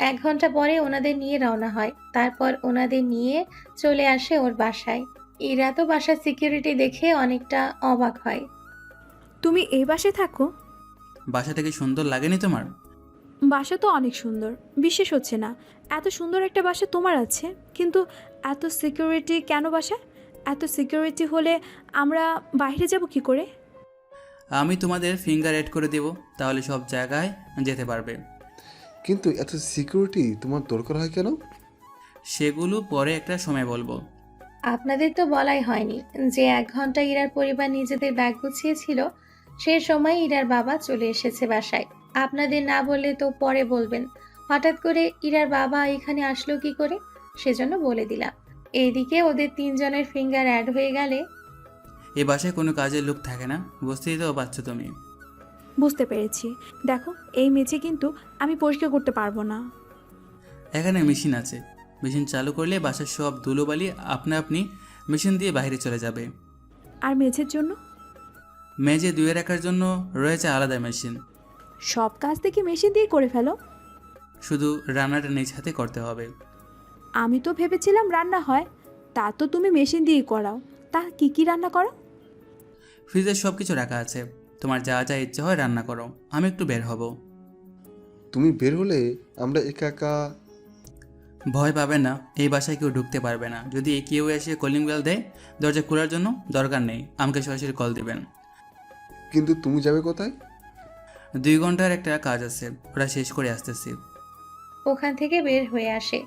Speaker 1: 1 ঘন্টা পরে ওনাদের নিয়ে রওনা হয়। তারপর ওনাদের নিয়ে চলে আসে ওর বাসায়। ইরা তো বাসার সিকিউরিটি দেখে অনেকটা অবাক হয়।
Speaker 9: তুমি এই বাসায় থাকো?
Speaker 5: বাসাটা কি সুন্দর লাগেনি তোমার?
Speaker 9: বাসা তো অনেক সুন্দর, বিশ্বাস হচ্ছে না এত সুন্দর একটা বাসা তোমার আছে, কিন্তু এত সিকিউরিটি কেন বাসায়? এত সিকিউরিটি হলে আমরা বাইরে যাব কি করে?
Speaker 5: আমি তোমাদের ফিঙ্গার এড করে দেব, তাহলে সব জায়গায় যেতে পারবে।
Speaker 18: কিন্তু এত সিকিউরিটি তোমার দরকার হয় কেন?
Speaker 5: সেগুলো পরে একটা সময় বলবো।
Speaker 1: আপনাদের তো বলাই হয়নি যে 1 ঘন্টা ইরার পরিবার নিজেদের ব্যাগ গুছিয়েছিল, সে সময় ইরার বাবা চলে এসেছে বাসায়। আপনাদের না বললে তো পরে বলবেন হঠাৎ করে ইরার বাবা এখানে আসলো কি করে, সেজন্য বলে দিলাম। এইদিকে ওদের 3 জনের ফিঙ্গার অ্যাড হয়ে গেলে
Speaker 5: এই বাসায় কোনো কাজের লোক থাকে না, বুঝতেই তো পারছো তুমি।
Speaker 9: বুঝতে পেরেছি। দেখো, এই মেঝে কিন্তু আমি পরিষ্কার করতে পারবো না।
Speaker 5: এখানে মেশিন আছে, মেশিন চালু করলে বাসার সব ধুলোবালি আপনি মেশিন দিয়ে বাইরে চলে যাবে।
Speaker 9: আর মেঝের জন্য?
Speaker 5: মেঝে ধুয়ে রাখার জন্য রয়েছে আলাদা মেশিন।
Speaker 9: সব কাজ দেখি মেশিন দিয়ে করে ফেলো?
Speaker 5: শুধু রান্নাটা নিজ হাতে করতে হবে।
Speaker 9: আমি তো ভেবেছিলাম রান্না হয়, তা তো তুমি মেশিন দিয়ে করাও। তা কি কি রান্না করো?
Speaker 5: ফ্রিজে সব কিছু রাখা আছে, তোমার যা যা ইচ্ছে হয় রান্না করো। আমি একটু বের হব।
Speaker 18: তুমি বের হলে আমরা একা একা?
Speaker 5: ভয় পাবেন না, এই বাসায় কেউ ঢুকতে পারবে না। যদি কেউ এসে কলিং বেল দেয় দরজা খোলার জন্য, দরকার নেই, আমাকে সরাসরি কল দিবেন।
Speaker 18: কিন্তু তুমি যাবে কোথায়?
Speaker 5: 2 ঘন্টার একটা কাজ আছে, ওরা শেষ করে আসতেছি।
Speaker 1: ওখান থেকে বের হয়ে আসে।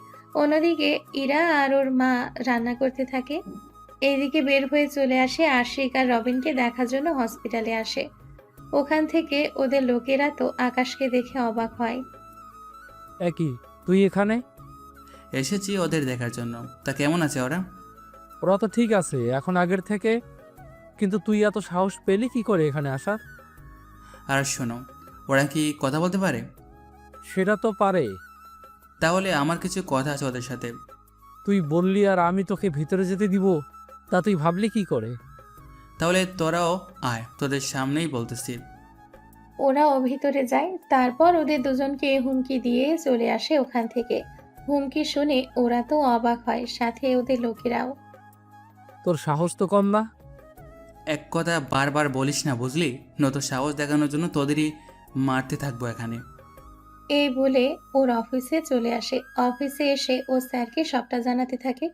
Speaker 1: অন্যদিকে ইরা আর ওর মা রান্না করতে থাকে। এইদিকে বের হয়ে চলে আসে আশিক আর রবিনকে দেখার জন্য হসপিটালে আসে। ওখান থেকে ওদের লোকেরা তো আকাশকে দেখে অবাক হয়।
Speaker 6: একই, তুই এখানে?
Speaker 5: এসেছি ওদের দেখার জন্য। তা কেমন আছে ওরা?
Speaker 6: ওরা তো ঠিক আছে এখন আগের থেকে, কিন্তু তুই এত সাহস পেলি কি করে এখানে আসার?
Speaker 5: আর শোনো, ওরা কি কথা বলতে পারে?
Speaker 6: সেটা তো পারে।
Speaker 5: তাহলে আমার কিছু কথা আছে ওদের সাথে।
Speaker 6: তুই বললি আর আমি তোকে ভিতরে যেতে দিব? তা তুই ভাবলি কি করে?
Speaker 5: তাহলে তোরাও আয়, তোদের সামনেই বলতেছি।
Speaker 1: ওরাও ভিতরে যায়, তারপর ওদের দুজনকে হুমকি দিয়ে চলে আসে ওখান থেকে। হুমকি শুনে ওরা তো অবাক হয়, সাথে ওদের লোকেরাও।
Speaker 6: তোর সাহস তো কম না।
Speaker 5: এক কথা বারবার বলিস না, বুঝলি? নতুন সাহস দেখানোর জন্য তোদেরই মারতে থাকবো এখানে।
Speaker 1: এই বলে ওর অফিসে চলে আসে। অফিসে এসে ও স্যারকে সবটা জানাতে থাকে।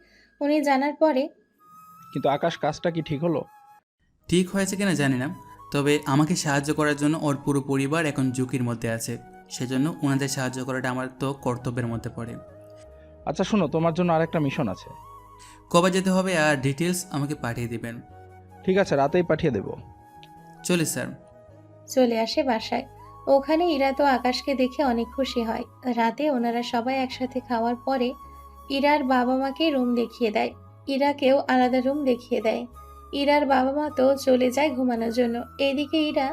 Speaker 1: উনি জানার পরে,
Speaker 2: কিন্তু আকাশ, কাজটা কি ঠিক হলো?
Speaker 5: ঠিক হয়েছে কিনা জানি না, তবে আমাকে সাহায্য করার জন্য ওর পুরো পরিবার এখন ঝুঁকির মধ্যে আছে। সেজন্য ওনাদের সাহায্য করাটা আমার তো কর্তব্যের মধ্যে পড়ে।
Speaker 2: আচ্ছা শোনো, তোমার জন্য আরেকটা মিশন আছে।
Speaker 5: কবে যেতে হবে আর ডিটেলস আমাকে পাঠিয়ে দিবেন।
Speaker 2: ঠিক আছে, রাতেই পাঠিয়ে দেব।
Speaker 5: চলি স্যার।
Speaker 1: চলে আসে বাসায়। ওখানে ইরা তো আকাশকে দেখে অনেক খুশি হয়। রাতে ওনারা সবাই একসাথে খাওয়ার পরে ইরার বাবা মাকে রুম দেখিয়ে দেয়, ইরাকেও আলাদা রুম দেখিয়ে দেয়। ইরার বাবা মা তো চলে যায় ঘুমানোর জন্য। এইদিকে ইরা,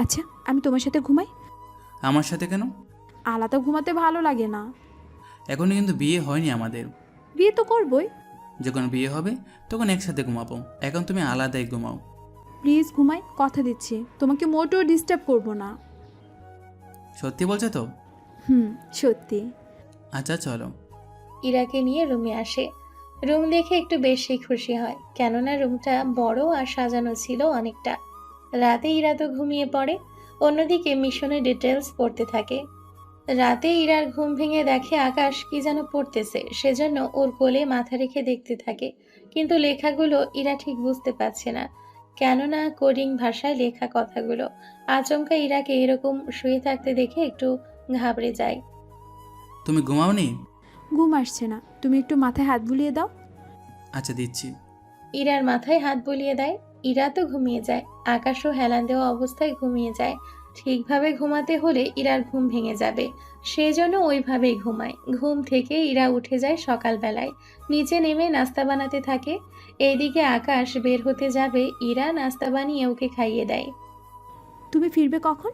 Speaker 9: আচ্ছা আমি তোমার সাথে ঘুমাই?
Speaker 5: আমার সাথে কেন?
Speaker 9: আলাদা ঘুমাতে ভালো লাগে না।
Speaker 5: এখনো কিন্তু বিয়ে হয়নি আমাদের।
Speaker 9: বিয়ে তো করবই।
Speaker 5: যখন বিয়ে হবে তখন একসাথে ঘুমাবো, এখন তুমি আলাদাই ঘুমাও।
Speaker 9: প্লিজ ঘুমাই, কথা দিচ্ছি তোমাকে মোটেও ডিস্টার্ব করব না।
Speaker 5: সত্যি বলছো তো?
Speaker 9: সত্যি।
Speaker 5: আচ্ছা চলো।
Speaker 1: ইরাকে নিয়ে রুমে আসে। রুম দেখে একটু বেশি খুশি হয়, কেননা রুমটা বড় আর সাজানো ছিল অনেকটা। রাতে ইরা তো ঘুমিয়ে পড়ে, অন্যদিকে মিশনের ডিটেলস পড়তে থাকে। রাতে ইরার ঘুম ভেঙে দেখে আকাশ কি যেন পড়তেছে, সেজন্য ওর কোলে মাথা রেখে দেখতে থাকে। কিন্তু লেখাগুলো ইরা ঠিক বুঝতে পারছে না, কেননা কোডিং ভাষায় লেখা কথাগুলো। আচমকা ইরাকে এরকম শুয়ে থাকতে দেখে একটু ঘাবড়ে যায়।
Speaker 5: তুমি ঘুমাওনি?
Speaker 9: ঘুম আসছে না, তুমি একটু মাথায় হাত বুলিয়ে দাও।
Speaker 5: আচ্ছা দিচ্ছি।
Speaker 1: ইরার মাথায় হাত বুলিয়ে দেয়। ইরা তো ঘুমিয়ে যায়, আকাশও হেলান দেওয়া অবস্থায় ঘুমিয়ে যায়। ঠিকভাবে ঘুমাতে হলে ইরার ঘুম ভেঙে যাবে, সেজন্য ওইভাবেই ঘুমায়। ঘুম থেকে ইরা উঠে যায় সকালবেলায়, নিচে নেমে নাস্তা বানাতে থাকে। এইদিকে আকাশ বের হতে যাবে, ইরা নাস্তা বানিয়ে ওকে খাইয়ে দেয়।
Speaker 9: তুমি ফিরবে কখন?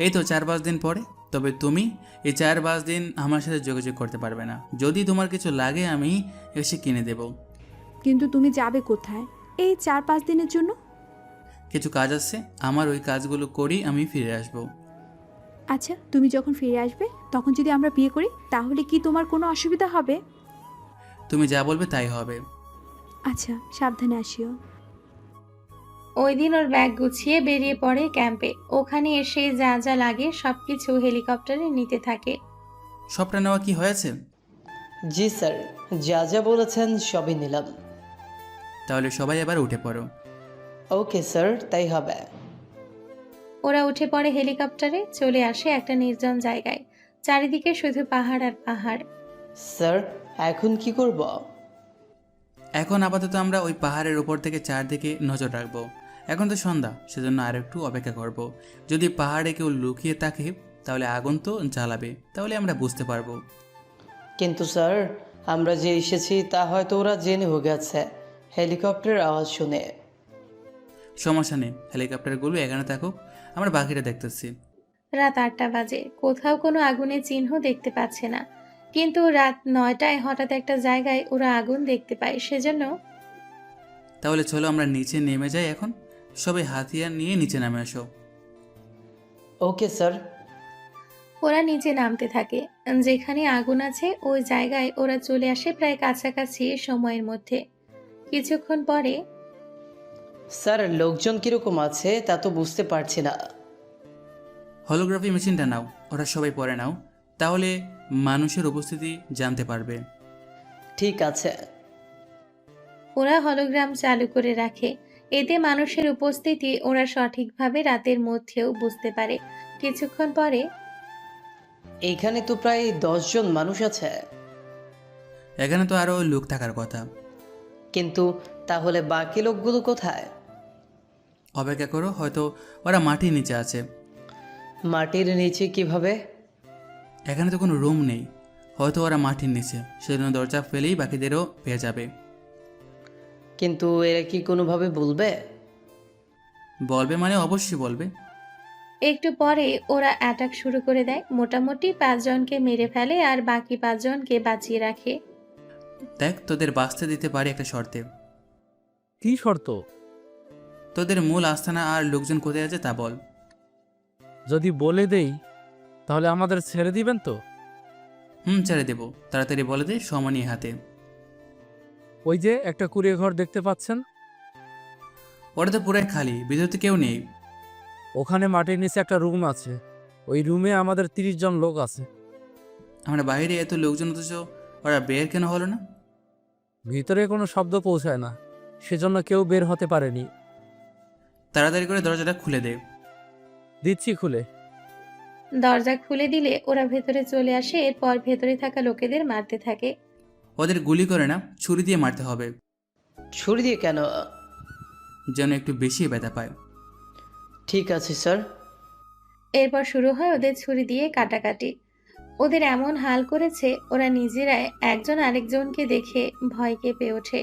Speaker 5: এই তো 4-5 দিন পরে। তবে তুমি এই 4-5 দিন আমার সাথে যোগাযোগ করতে পারবে না। যদি তোমার কিছু লাগে আমি এসে কিনে দেব।
Speaker 9: কিন্তু তুমি যাবে কোথায় এই 4-5 দিনের জন্য?
Speaker 5: কিছু কাজ আছে আমার, ওই কাজগুলো করি আমি ফিরে আসব।
Speaker 9: আচ্ছা তুমি যখন ফিরে আসবে তখন যদি আমরা বিয়ে করি তাহলে কি তোমার কোনো অসুবিধা হবে?
Speaker 5: তুমি যা বলবে তাই হবে।
Speaker 9: আচ্ছা সাবধানে আসিও।
Speaker 1: ওই দিন ওর ব্যাগ গুছিয়ে বেরিয়ে পড়ে ক্যাম্পে। ওখানে এসে যা যা লাগে সবকিছু হেলিকপ্টারে নিতে থাকে।
Speaker 5: সবটা নেওয়া কি হয়েছে?
Speaker 3: জি স্যার, যা যা বলেছেন সবই নিলাম।
Speaker 5: তাহলে সবাই এবার উঠে পড়ো।
Speaker 3: ওকে স্যার, তাই হবে।
Speaker 1: ওরা উঠে পড়ে হেলিকপ্টারে, চলে আসে একটা নির্জন জায়গায়। চারিদিকে শুধু পাহাড় আর পাহাড়।
Speaker 3: স্যার এখন কি করব?
Speaker 5: এখন আপাতত আমরা ওই পাহাড়ের উপর থেকে চারদিকে নজর রাখবো। এখন তো সন্ধ্যা, সেজন্য আর একটু অপেক্ষা করব। যদি পাহাড়ে কেউ লুকিয়ে থাকে তাহলে আগুন তো জ্বালাবে, তাহলে আমরা বুঝতে পারবো।
Speaker 3: কিন্তু স্যার আমরা যে এসেছি তা হয়তো ওরা জেনেও গেছে হেলিকপ্টারের আওয়াজ শুনে।
Speaker 5: সমস্যা নেই, হেলিকপ্টারগুলো এখানে থাকুক, আমরা বাকিটা দেখতেছি।
Speaker 1: রাত 8টা বাজে, কোথাও কোনো আগুনের চিহ্ন দেখতে পাচ্ছে না। কিন্তু রাত 9টায় হঠাৎ একটা জায়গায় ওরা আগুন দেখতে পায়, সেজন্য
Speaker 5: তাহলে চলো আমরা নিচে নেমে যাই। এখন সবাই হাতিয়ার নিয়ে নিচে নামে আসো।
Speaker 3: Okay sir.
Speaker 1: ওরা নিচে নামতে থাকে। যেখানে আগুন আছে ওই জায়গায় ওরা চলে আসে প্রায় কাছাকাছি সময়ের মধ্যে। কিছুক্ষণ পরে,
Speaker 3: স্যার লোকজন কিরকম আছে তা তো বুঝতে পারছি না।
Speaker 5: হলোগ্রাফি মেশিনটা নাও, ওরা সবাই পরে নাও, তাহলে মানুষের উপস্থিতি জানতে পারবে।
Speaker 3: ঠিক আছে।
Speaker 1: ওরা হলোগ্রাম চালু করে রাখে, এতে মানুষের উপস্থিতি ওরা সঠিকভাবে রাতের মধ্যেও বুঝতে পারে। কিছুক্ষণ পরে,
Speaker 3: এইখানে তো প্রায় 10 জন মানুষ আছে।
Speaker 5: এখানে তো আরও লোক থাকার কথা।
Speaker 3: কিন্তু তাহলে বাকি লোকগুলো কোথায়?
Speaker 5: অপেক্ষা করো, হয়তো ওরা মাটির নিচে আছে।
Speaker 3: মাটির নিচে কিভাবে?
Speaker 5: এখানে তো কোনো রুম নেই, হয়তো ওরা মাটির নিচে, সেজন্য দরজা ফেলেই বাকিদেরও পেয়ে যাবে।
Speaker 3: কিন্তু এরা কি কোনোভাবে বলবে?
Speaker 5: বলবে মানে অবশ্যই বলবে।
Speaker 1: একটু পরে ওরা অ্যাটাক শুরু করে দেয়। মোটামুটি 5 জনকে মেরে ফেলে আর বাকি 5 জনকে বাঁচিয়ে রাখে।
Speaker 5: দেখ, তোদের বাঁচতে দিতে পারি একটা শর্তে।
Speaker 6: কি শর্ত?
Speaker 5: তোদের মূল আস্তানা আর লোকজন কোথায় আছে তা বল।
Speaker 6: যদি বলে দেই তাহলে আমাদের ছেড়ে দিবেন তো?
Speaker 5: ছেড়ে দেবো, তাড়াতাড়ি বলে দে, সমানই হাতে।
Speaker 6: ওই যে একটা কুড়িয়ে ঘর দেখতে পাচ্ছেন,
Speaker 5: ওটা তো পুরাই খালি, ভিতরে তো কেউ নেই।
Speaker 6: ওখানে মাটির নিচে একটা রুম আছে। ওই রুমে আমাদের 30 জন লোক আছে।
Speaker 5: আমরা বাইরে এত লোকজন, অথচ ওরা বের কেন হলো না?
Speaker 6: ভিতরে কোনো শব্দ পৌঁছায় না, সেজন্য কেউ বের হতে পারেনি।
Speaker 5: তাড়াতাড়ি করে দরজাটা খুলে দে।
Speaker 6: দিচ্ছি খুলে।
Speaker 1: দরজা খুলে দিলে ওরা ভেতরে চলে আসে, এরপর ভেতরে থাকা লোকেদের মারতে থাকে।
Speaker 5: ওদের গুলি করে না, ছুরি দিয়ে মারতে হবে,
Speaker 3: ছুরি দিয়ে কেন?
Speaker 5: যেন একটু বেশি ব্যথা পায়।
Speaker 3: ঠিক আছে স্যার।
Speaker 1: এরপর শুরু হয় ওদের ছুরি দিয়ে কাটাকাটি। ওদের এমন হাল করেছে, ওরা নিজেরাই একজন আরেকজনকে দেখে ভয় কেঁপে ওঠে।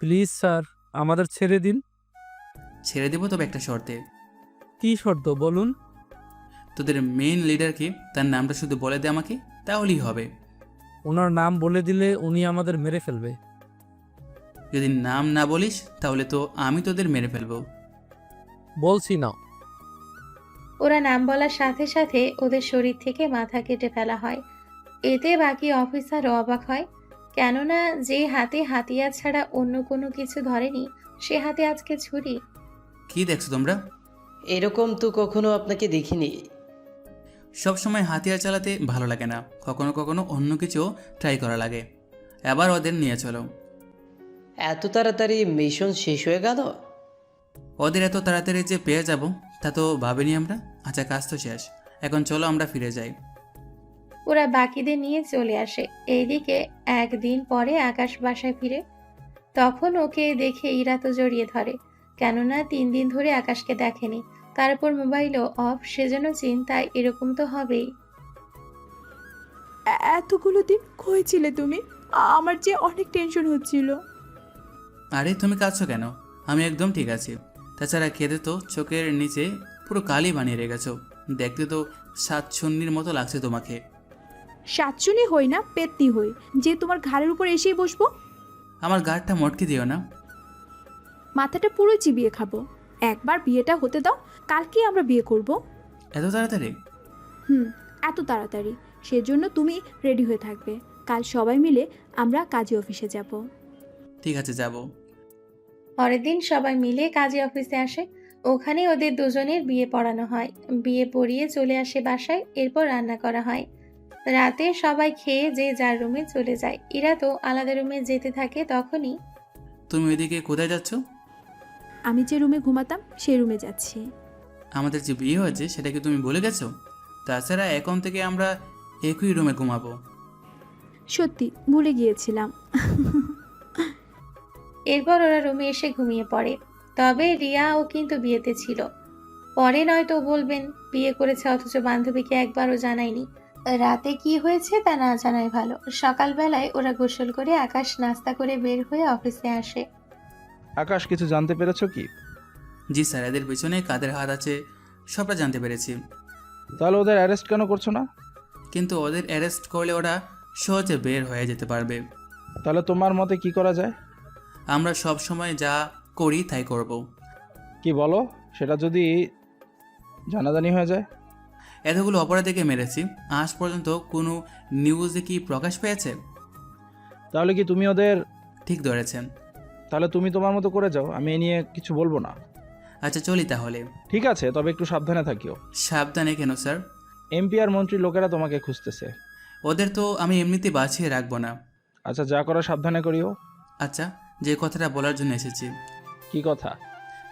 Speaker 6: প্লিজ স্যার, আমাদের ছেড়ে দিন।
Speaker 5: ছেড়ে দেবো, তবে একটা শর্তে।
Speaker 6: কি শর্ত বলুন?
Speaker 5: তোদের মেইন লিডার কি, তার নামটা শুধু বলে দে আমাকে, তাহলেই হবে।
Speaker 6: ওনার নাম বলে দিলে উনি আমাদের মেরে ফেলবে।
Speaker 5: যদি নাম না বলিস তাহলে তো আমি তোদের মেরে ফেলবো।
Speaker 6: বলছি না।
Speaker 1: ওরা নাম বলার সাথে সাথে ওদের শরীর থেকে মাথা কেটে ফেলা হয়। এতে বাকি অফিসারও অবাক হয়, কেননা যে হাতে হাতিয়ার ছাড়া অন্য কোনো কিছু ধরেনি, সে হাতে আজকে ছুরি।
Speaker 5: কি দেখছো তোমরা?
Speaker 3: এরকম তো কখনো আপনাকে দেখিনি।
Speaker 5: সব সময় হাতিয়ার চালাতে ভালো লাগে না, কখনো কখনো অন্য কিছু ট্রাই করা লাগে। এবার ওদের নিয়ে চলো।
Speaker 3: এত তাড়াতাড়ি মিশন শেষ হয়ে গেল?
Speaker 5: ওদের এত তাড়াতাড়ি যে পেয়ে যাব তা তো ভাবিনি আমরা। আচ্ছা, কাজ তো শেষ, এখন চলো আমরা ফিরে যাই।
Speaker 1: ওরা বাকিদের নিয়ে চলে আসে। এইদিকে একদিন পরে আকাশ বাসায় ফিরে। তখন ওকে দেখে ইরা তো জড়িয়ে ধরে, কেননা 3 দিন ধরে আকাশকে দেখেনি, তারপর মোবাইলও অফ, সেজন্য চিন্তায় এরকম তো হবেই।
Speaker 9: এতগুলো দিন কই ছিলে তুমি? আমার যে অনেক টেনশন হচ্ছিল।
Speaker 5: আরে তুমি কাঁদছো কেন? আমি একদম ঠিক আছি। তাছাড়া খেতে তো চোখের নিচে পুরো কালি বানিয়ে রেখেছো, দেখতে তো সাতছন্নির মতো লাগছে তোমাকে।
Speaker 9: সাতচুনি হই না, পেতনি হই যে তোমার ঘাড়ের উপর এসেই বসবো।
Speaker 5: আমার গাড়টা মটকে দিও না।
Speaker 9: মাথাটা পুরো চিবিয়ে খাবো। একবার বিয়েটা হতে দাও, কালকে আমরা বিয়ে করব।
Speaker 5: এত তাড়াতাড়ি?
Speaker 9: এত তাড়াতাড়ি? সেজন্য তুমি রেডি হয়ে থাকবে। কাল সবাই মিলে আমরা কাজী অফিসে যাব।
Speaker 5: ঠিক আছে, যাব।
Speaker 1: পরের দিন সবাই মিলে কাজী অফিসে আসে। ওখানে ওদের দুজনের বিয়ে পড়ানো হয়। বিয়ে পড়িয়ে চলে আসে বাসায়, এরপর রান্না করা হয়। রাতে সবাই খেয়ে যে যার রুমে চলে যায়। ইরা তো আলাদা রুমে যেতে থাকে। তখনই,
Speaker 5: তুমি ওইদিকে কোথায় যাচ্ছ?
Speaker 9: আমি যে রুমে ঘুমাতাম সেই রুমে যাচ্ছি।
Speaker 5: আমাদের যে বিয়ে হয়েছে সেটা কি তুমি ভুলে গেছো? তাছাড়া এখন থেকে আমরা একই রুমে ঘুমাবো।
Speaker 9: সত্যি ভুলে গিয়েছিলাম।
Speaker 1: এরপর ওরা রুমে এসে ঘুমিয়ে পড়ে। তবে রিয়াও কিন্তু বিয়েতে ছিল। পরে নয়তো বলবেন বিয়ে করেছে অথচ বান্ধবীকে একবারও জানায়নি। রাতে কি হয়েছে তা না জানাই ভালো। সকালবেলায় ওরা গোসল করে আকাশ নাস্তা করে বের হয়ে অফিসে আসে।
Speaker 2: আকাশ, কিছু জানতে পেরেছো কি?
Speaker 5: জি স্যার, এদের পেছনে কাদের হাত আছে সবটা জানতে পেরেছি।
Speaker 2: তাহলে ওদের অ্যারেস্ট কেন করছো না?
Speaker 5: কিন্তু ওদের অ্যারেস্ট করলে ওরা সহজে বের হয়ে যেতে পারবে।
Speaker 2: তাহলে তোমার মতে কি করা যায়?
Speaker 5: আমরা সব সময় যা করি তাই করব।
Speaker 2: কি বলো? সেটা যদি জানাজানি হয়ে যায়?
Speaker 5: এতগুলো অপরাধীকে মেরেছি, আজ পর্যন্ত কোনো নিউজে কি প্রকাশ পেয়েছে?
Speaker 2: তাহলে কি তুমি ওদের...
Speaker 5: ঠিক ধরেছেন।
Speaker 2: তাহলে তুমি তোমার মতো করে যাও, আমি এ নিয়ে কিছু বলবো না।
Speaker 5: আচ্ছা, চলি তাহলে।
Speaker 2: ঠিক আছে, তবে একটু সাবধানে থাকিও।
Speaker 5: সাবধানে কেন স্যার?
Speaker 2: এমপি আর মন্ত্রী লোকেরা তোমাকে খুঁজতেছে।
Speaker 5: ওদের তো আমি এমনিতে বাঁচিয়ে রাখবো না।
Speaker 2: আচ্ছা, যা করো সাবধানে করিও।
Speaker 5: আচ্ছা, যে কথাটা বলার জন্য এসেছি।
Speaker 2: কি কথা?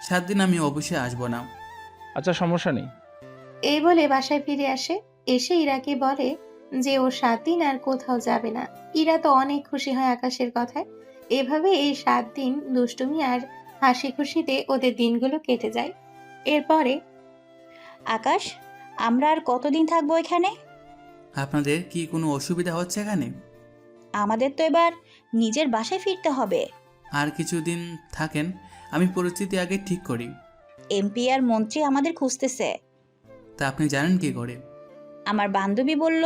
Speaker 5: 7 দিন আমি অবশ্যই আসবো না।
Speaker 2: আচ্ছা, সমস্যা নেই।
Speaker 1: এই বলে বাসায় ফিরে আসে। এসে ইরাকে বলে যে ও 7 দিন আর কোথাও যাবে না। ইরা তো অনেক খুশি হয় আকাশের কথায়। এভাবে এই 7 দিন দুষ্টুমি আর হাসি খুশিতে ওদের দিনগুলো কেটে যায়। এরপরে,
Speaker 17: আকাশ, আমরা আর কতদিন থাকবো এখানে?
Speaker 5: আপনাদের কি কোনো অসুবিধা হচ্ছে এখানে?
Speaker 17: আমাদের তো এবার নিজের বাসায় ফিরতে হবে।
Speaker 5: আর কিছুদিন থাকেন, আমি পরিস্থিতি আগে ঠিক করি।
Speaker 17: এমপি আর মন্ত্রী আমাদের খুঁজতেছে।
Speaker 5: তা আপনি জানেন কি করে?
Speaker 17: আমার বান্ধবী বলল।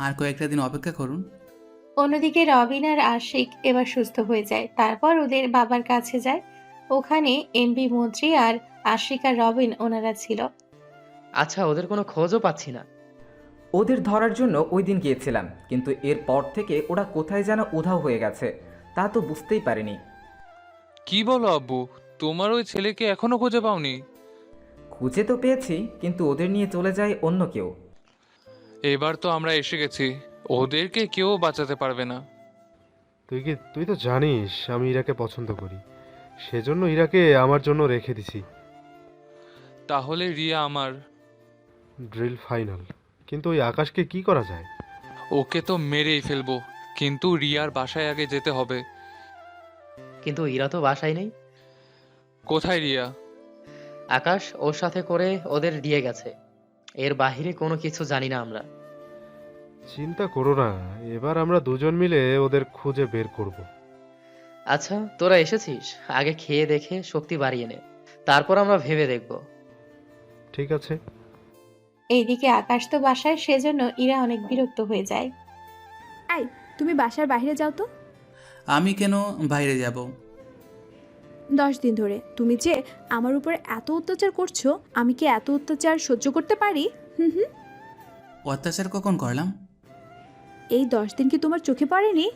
Speaker 5: আর কয়েকটা দিন অপেক্ষা করুন।
Speaker 1: অন্যদিকে রবিন আর আশিক এবার সুস্থ হয়ে যায়। তারপর ওদের বাবার কাছে যায়। ওখানে এমপি, মন্ত্রী আর আশিক আর রবিন ওনারা ছিল।
Speaker 11: আচ্ছা, ওদের কোনো খোঁজও পাচ্ছি না।
Speaker 16: ওদের ধরার জন্য ওই দিন গিয়েছিলাম, কিন্তু এরপর থেকে ওরা কোথায় যেন উধাও হয়ে গেছে, তা তো বুঝতেই পারিনি।
Speaker 13: কি বলো আব্বু, তোমার ওই ছেলেকে এখনো খুঁজে পাওনি?
Speaker 16: খুঁজে তো পেয়েছি, কিন্তু ওদের নিয়ে চলে যায় অন্য কেউ।
Speaker 13: এবার তো আমরা এসে গেছি, ওদেরকে কেউ বাঁচাতে পারবে না।
Speaker 14: তুই তো জানিস আমি ইরাকে পছন্দ করি, সেজন্য ইরাকে আমার জন্য রেখে দিছি।
Speaker 13: তাহলে রিয়া আমার।
Speaker 14: Drill final. কিন্তু ওই আকাশকে কি করা যায়?
Speaker 13: ওকে তো মেরেই ফেলবো, কিন্তু রিয়ার বাসায় আগে যেতে হবে।
Speaker 11: কিন্তু ইরা তো বাসায় নেই।
Speaker 13: কোথায় রিয়া?
Speaker 11: আকাশ ওর সাথে করে ওদের দিয়ে গেছে, এর বাহিরে কোনো কিছু জানি না আমরা।
Speaker 14: চিন্তা করো না, এবার আমরা দুজন মিলে ওদের খুঁজে বের করব।
Speaker 11: আচ্ছা, তোরা এসেছিস, আগে খেয়ে দেখে শক্তি বাড়িয়ে নে, তারপর আমরা ভেবে দেখব।
Speaker 14: ঠিক আছে।
Speaker 1: এইদিকে আকাশ তো বাসায়, সেজন্য ইরা অনেক বিরক্ত হয়ে যায়।
Speaker 9: এই, তুমি বাসার বাইরে যাও তো।
Speaker 5: আমি কেন বাইরে যাব?
Speaker 9: 10 দিন ধরে তুমি যে আমার উপরে এত অত্যাচার করছো, আমি কি এত অত্যাচার সহ্য করতে পারি? হুম হুম।
Speaker 5: অত্যাচার কখন করলাম?
Speaker 9: এই 10 দিন কি তোমার চোখে পড়েনি?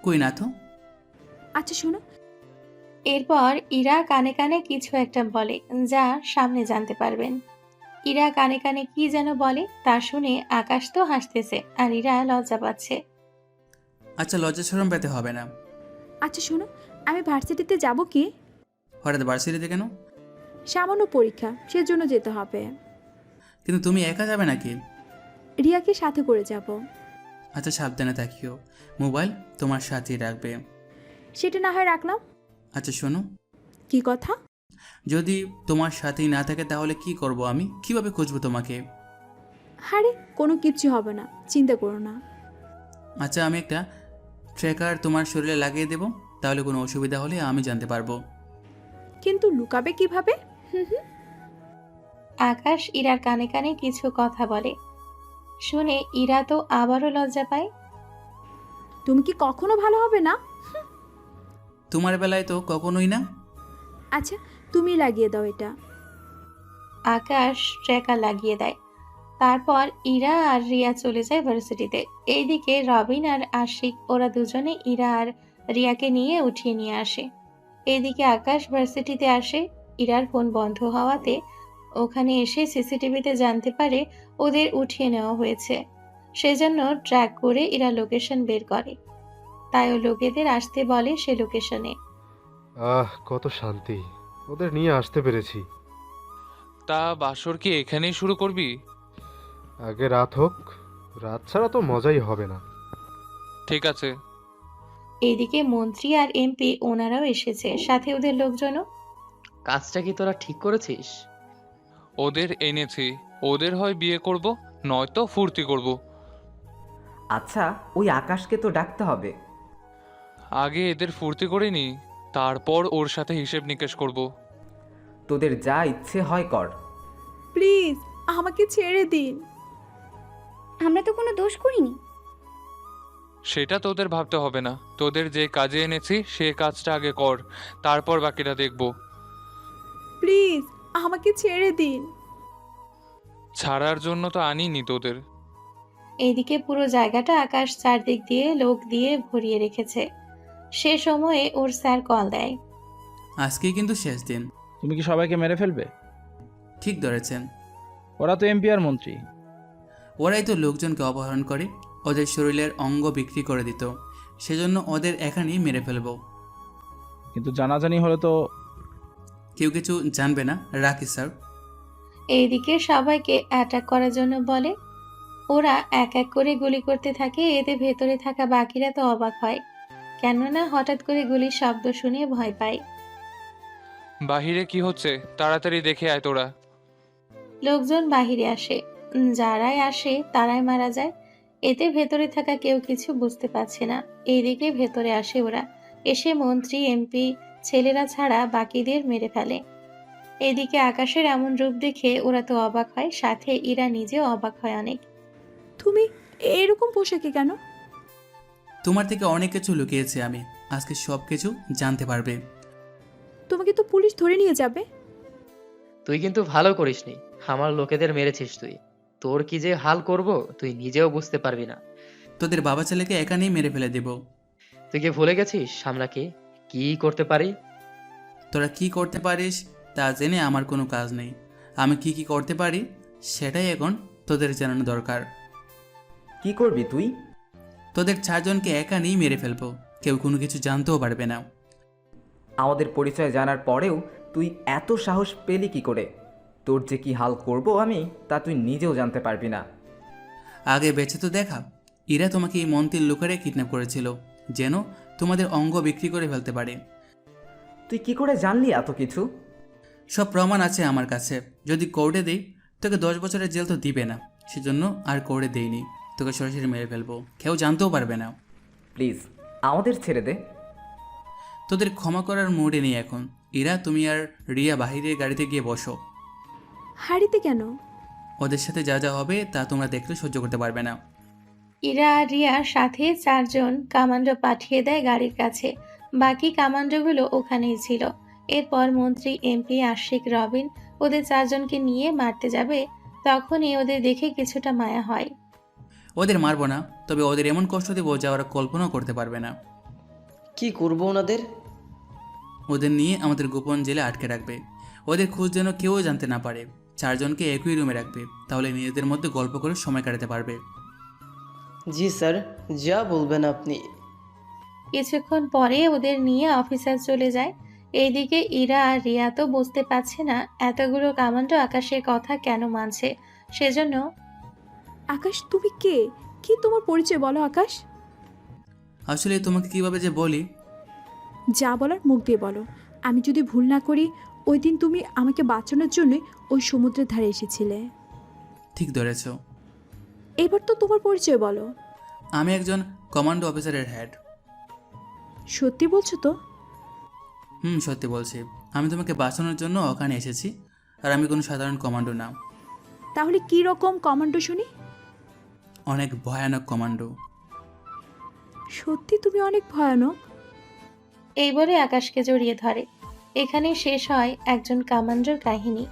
Speaker 5: কই না তো।
Speaker 9: আচ্ছা শোনো।
Speaker 1: এরপর ইরা কানে কানে কিছু একটা বলে, যা সামনে জানতে পারবেন। ইরা কানে কানে কি যেন বলে, তা শুনে আকাশ তো হাসতেছে আর ইরা লজ্জা পাচ্ছে।
Speaker 5: আচ্ছা, লজ্জা শরম পেতে হবে না।
Speaker 9: আচ্ছা শোনো, আমি ভার্সিটিতে যাব কি?
Speaker 5: হঠাৎ ভার্সিটিতে কেন?
Speaker 9: সামান্য পরীক্ষা, সেজন্য যেতে হবে।
Speaker 5: কিন্তু তুমি একা যাবে নাকি?
Speaker 9: রিয়াকে সাথে করে যাব।
Speaker 5: আচ্ছা, সাবধানে থাকিও, মোবাইল তোমার সাথেই রাখবে।
Speaker 9: সেটা না হয় রাখলাম।
Speaker 5: আচ্ছা শোনো।
Speaker 9: কি কথা?
Speaker 5: যদি তোমার সাথেই না থাকে তাহলে কি করব আমি? কিভাবে খুঁজবো তোমাকে?
Speaker 9: আরে কোনো কিচ্ছু হবে না, চিন্তা করো না।
Speaker 5: আচ্ছা, আমি একটা ট্র্যাকার তোমার শরীরে লাগিয়ে দেব, তাহলে কোনো অসুবিধা হলে আমি জানতে পারবো।
Speaker 9: কিন্তু লুকাবে কিভাবে? হুম হুম।
Speaker 1: আকাশ ইরার কানে কানে কিছু কথা বলে, শুনে ইরা তো আবারও লজ্জা পায়।
Speaker 9: তুমি কি কখনো ভালো হবে না?
Speaker 5: তোমার বেলায় তো কখনোই না।
Speaker 9: আচ্ছা, তুমি লাগিয়ে দাও এটা।
Speaker 1: আকাশ ট্রেকার লাগিয়ে দেয়। তারপর ইরা আর রিয়া চলে যায় ভার্সিটিতে। এইদিকে রবিন আর আশিক ওরা দুজনে ইরা আর রিয়াকে নিয়ে উঠিয়ে নিয়ে আসে। এইদিকে আকাশ ভার্সিটিতে আসে। ইরার ফোন বন্ধ হওয়াতে ওখানে এসে সিসিটিভিতে জানতে পারে ওদের উঠিয়ে নেওয়া হয়েছে। সেজন্য ট্র্যাক করে ইরা লোকেশন বের করে। তাই ও লোকেদের আসতে বলে সে লোকেশনে।
Speaker 14: কত শান্তি, ওদের নিয়ে আসতে পেরেছি।
Speaker 13: তা বাসর কি এখানেই শুরু করবি?
Speaker 14: আগে রাত হোক, রাত ছাড়া তো মজাই হবে না।
Speaker 13: ঠিক আছে।
Speaker 1: এইদিকে মন্ত্রী আর এমপি ওনারাও এসেছে, সাথে ওদের লোকজনও।
Speaker 11: কাজটা কি তোরা ঠিক করেছিস?
Speaker 13: ওদের এনেছি, ওদের হয় বিয়ে করব, নয়তো ফুর্তি করব।
Speaker 16: আচ্ছা, ওই আকাশকে তো ডাকতে হবে।
Speaker 13: আগে এদের ফুর্তি করে নি, তারপর ওর সাথে হিসেব নিকেশ করব।
Speaker 16: তোদের যা ইচ্ছে হয় কর।
Speaker 9: প্লিজ আমাকে ছেড়ে দিন।
Speaker 12: আমরা তো কোনো দোষ করিনি।
Speaker 13: সেটা তোদের ভাবতে হবে না, তোদের যে কাজে এনেছি সে কাজটা আগে কর, তারপর বাকিটা দেখব।
Speaker 9: প্লিজ আমাকে ছেড়ে দিন।
Speaker 13: ছাড়ার জন্য তো আনিনি তোদের।
Speaker 1: এইদিকে পুরো জায়গাটা আকাশ চারদিক দিয়ে লোক দিয়ে ভরিয়ে রেখেছে। সে সময়ে ওর স্যার কল দেয়।
Speaker 5: আজকেই কিন্তু শেষ দিন।
Speaker 2: তুমি কি সবাইকে মেরে ফেলবে?
Speaker 5: ঠিক ধরেছেন।
Speaker 2: ওরা তো এমপি আর মন্ত্রী।
Speaker 5: ওরাই তো লোকজনকে অপহরণ করে ওদের শরীরের অঙ্গ বিক্রি করে দিত, সেজন্য ওদের এখানেই মেরে ফেলবো।
Speaker 2: কিন্তু জানাজানি হলে তো।
Speaker 5: কেউ কিছু জানবে না, রাখি স্যার।
Speaker 1: এইদিকে সবাইকে অ্যাটাক করার জন্য বলে। ওরা এক এক করে গুলি করতে থাকে। এতে ভেতরে থাকা বাকিরা তো অবাক হয়, কেননা হঠাৎ করে গুলির শব্দ শুনে ভয় পায়।
Speaker 13: বাহিরে কি হচ্ছে তাড়াতাড়ি দেখে আয় তোরা।
Speaker 1: লোকজন বাহিরে আসে, যারাই আসে তারাই মারা যায়। এতে ভেতরে থাকা কেউ কিছু বুঝতে পারছে না। এইদিকে ভেতরে আসে ওরা, এসে মন্ত্রী, এমপি ছেলেরা ছাড়া বাকিদের মেরে ফেলে। এদিকে আকাশের এমন রূপ দেখে ওরা তো অবাক হয়, সাথে ইরা নিজেও অবাক হয় অনেক।
Speaker 9: তুমি এরকম পোশাকে কেন?
Speaker 5: তোমার থেকে অনেক কিছু লুকিয়েছি আমি, আজকে সব কিছু জানতে পারবে।
Speaker 9: তোমাকে তো পুলিশ ধরে নিয়ে যাবে।
Speaker 11: তুই কিন্তু ভালো করিসনি, আমার লোকেদের মেরেছিস তুই। তোর কি যে হাল করব তুই নিজেও বুঝতে পারবি না।
Speaker 5: তোদের বাবা ছেলেকে এখানেই মেরে ফেলে দেব।
Speaker 11: তুই কি ভুলে গেছিস আমরা কি করতে পারি?
Speaker 5: তোরা কি করতে পারিস তা জেনে আমার কোনো কাজ নেই। আমি কি করতে পারি সেটাই এখন তোদের জানানো দরকার।
Speaker 16: কি করবি তুই?
Speaker 5: তোদের 4 জনকে এখানেই মেরে ফেলবো, কেউ কোনো কিছু জানতেও পারবে না।
Speaker 16: আমাদের পরিচয় জানার পরেও তুই এত সাহস পেলি কি করে? তোর যে কি হাল করব আমি তা তুই নিজেও জানতে পারবি না।
Speaker 5: আগে বেঁচে তো দেখা। এরা তোমাকে এই মন্ত্রীর লোকেরা কিডন্যাপ করেছিল, যেন তোমাদের অঙ্গ বিক্রি করে ফেলতে পারে।
Speaker 16: তুই কি করে জানলি এত কিছু?
Speaker 5: সব প্রমাণ আছে আমার কাছে। যদি কোর্টে দিই তোকে 10 বছরের জেল তো দিবে না, সেজন্য আর কোর্টে দেইনি। তোকে সরাসরি মেরে ফেলবো, কেউ জানতেও পারবে না।
Speaker 16: প্লিজ আমাদের ছেড়ে দে।
Speaker 5: তোদের ক্ষমা করার মুডে নেই এখন। এরা, তুমি আর রিয়া বাহিরে গাড়িতে গিয়ে বসো।
Speaker 9: হাড়িতে কেন?
Speaker 5: ওদের সাথে যা যা হবে তা তোমরা দেখলে সহ্য করতে পারবে না।
Speaker 1: ইরা আর রিয়ার সাথে 4 জন কামান্ডো পাঠিয়ে দেয় গাড়ির কাছে। বাকি কামান্ডোগুলো ওখানেই ছিল। এরপর মন্ত্রী, এমপি, আশিক, রবিন ওদের 4 জনকে নিয়ে মারতে যাবে, তখনই ওদের দেখে কিছুটা মায়া হয়।
Speaker 5: ওদের মারবো না, তবে ওদের এমন কষ্ট দেবো যা ওরা কল্পনাও করতে পারবে না।
Speaker 3: কি করব ওনাদের?
Speaker 5: ওদের নিয়ে আমাদের গোপন জেলে আটকে রাখবে। ওদের খোঁজ যেন কেউ জানতে না পারে। 4 জনকে একই রুমে রাখবে, তাহলে নিজেদের মধ্যে গল্প করে সময় কাটাতে পারবে।
Speaker 3: জি স্যার, যা বলবেন আপনি।
Speaker 1: কিছুক্ষণ পরে ওদের নিয়ে অফিসার চলে যায়। এইদিকে ইরা আর রিয়া তো বুঝতে পারছে না এতগুলো কামান্ডো আকাশের কথা কেন মানছে। সেজন্য,
Speaker 9: আকাশ তুমি কে? কি তোমার পরিচয় বলো আকাশ।
Speaker 5: আসলে তোমাকে কিভাবে যে বলি।
Speaker 9: যা বলার মুখ দিয়ে বলো। আমি যদি ভুল না করি ওই দিন তুমি আমাকে বাঁচানোর জন্যই ওই সমুদ্রের ধারে এসেছিলে।
Speaker 5: ঠিক ধরেছ।
Speaker 9: এবার তো তোমার পরিচয় বলো।
Speaker 5: আমি একজন কমান্ডো অফিসারের হেড।
Speaker 9: সত্যি বলছো তো?
Speaker 5: সত্যি বলছি। আমি তোমাকে বাঁচানোর জন্য ওখানে এসেছি, আর আমি কোনো সাধারণ কমান্ডো না।
Speaker 9: তাহলে কি রকম কমান্ডো শুনি?
Speaker 5: অনেক ভয়ানক কমান্ডো।
Speaker 9: সত্যি তুমি অনেক ভয়ানক।
Speaker 1: এই বলে আকাশকে জড়িয়ে ধরে। এখানে শেষ হয় একজন কামান্ডোর কাহিনী।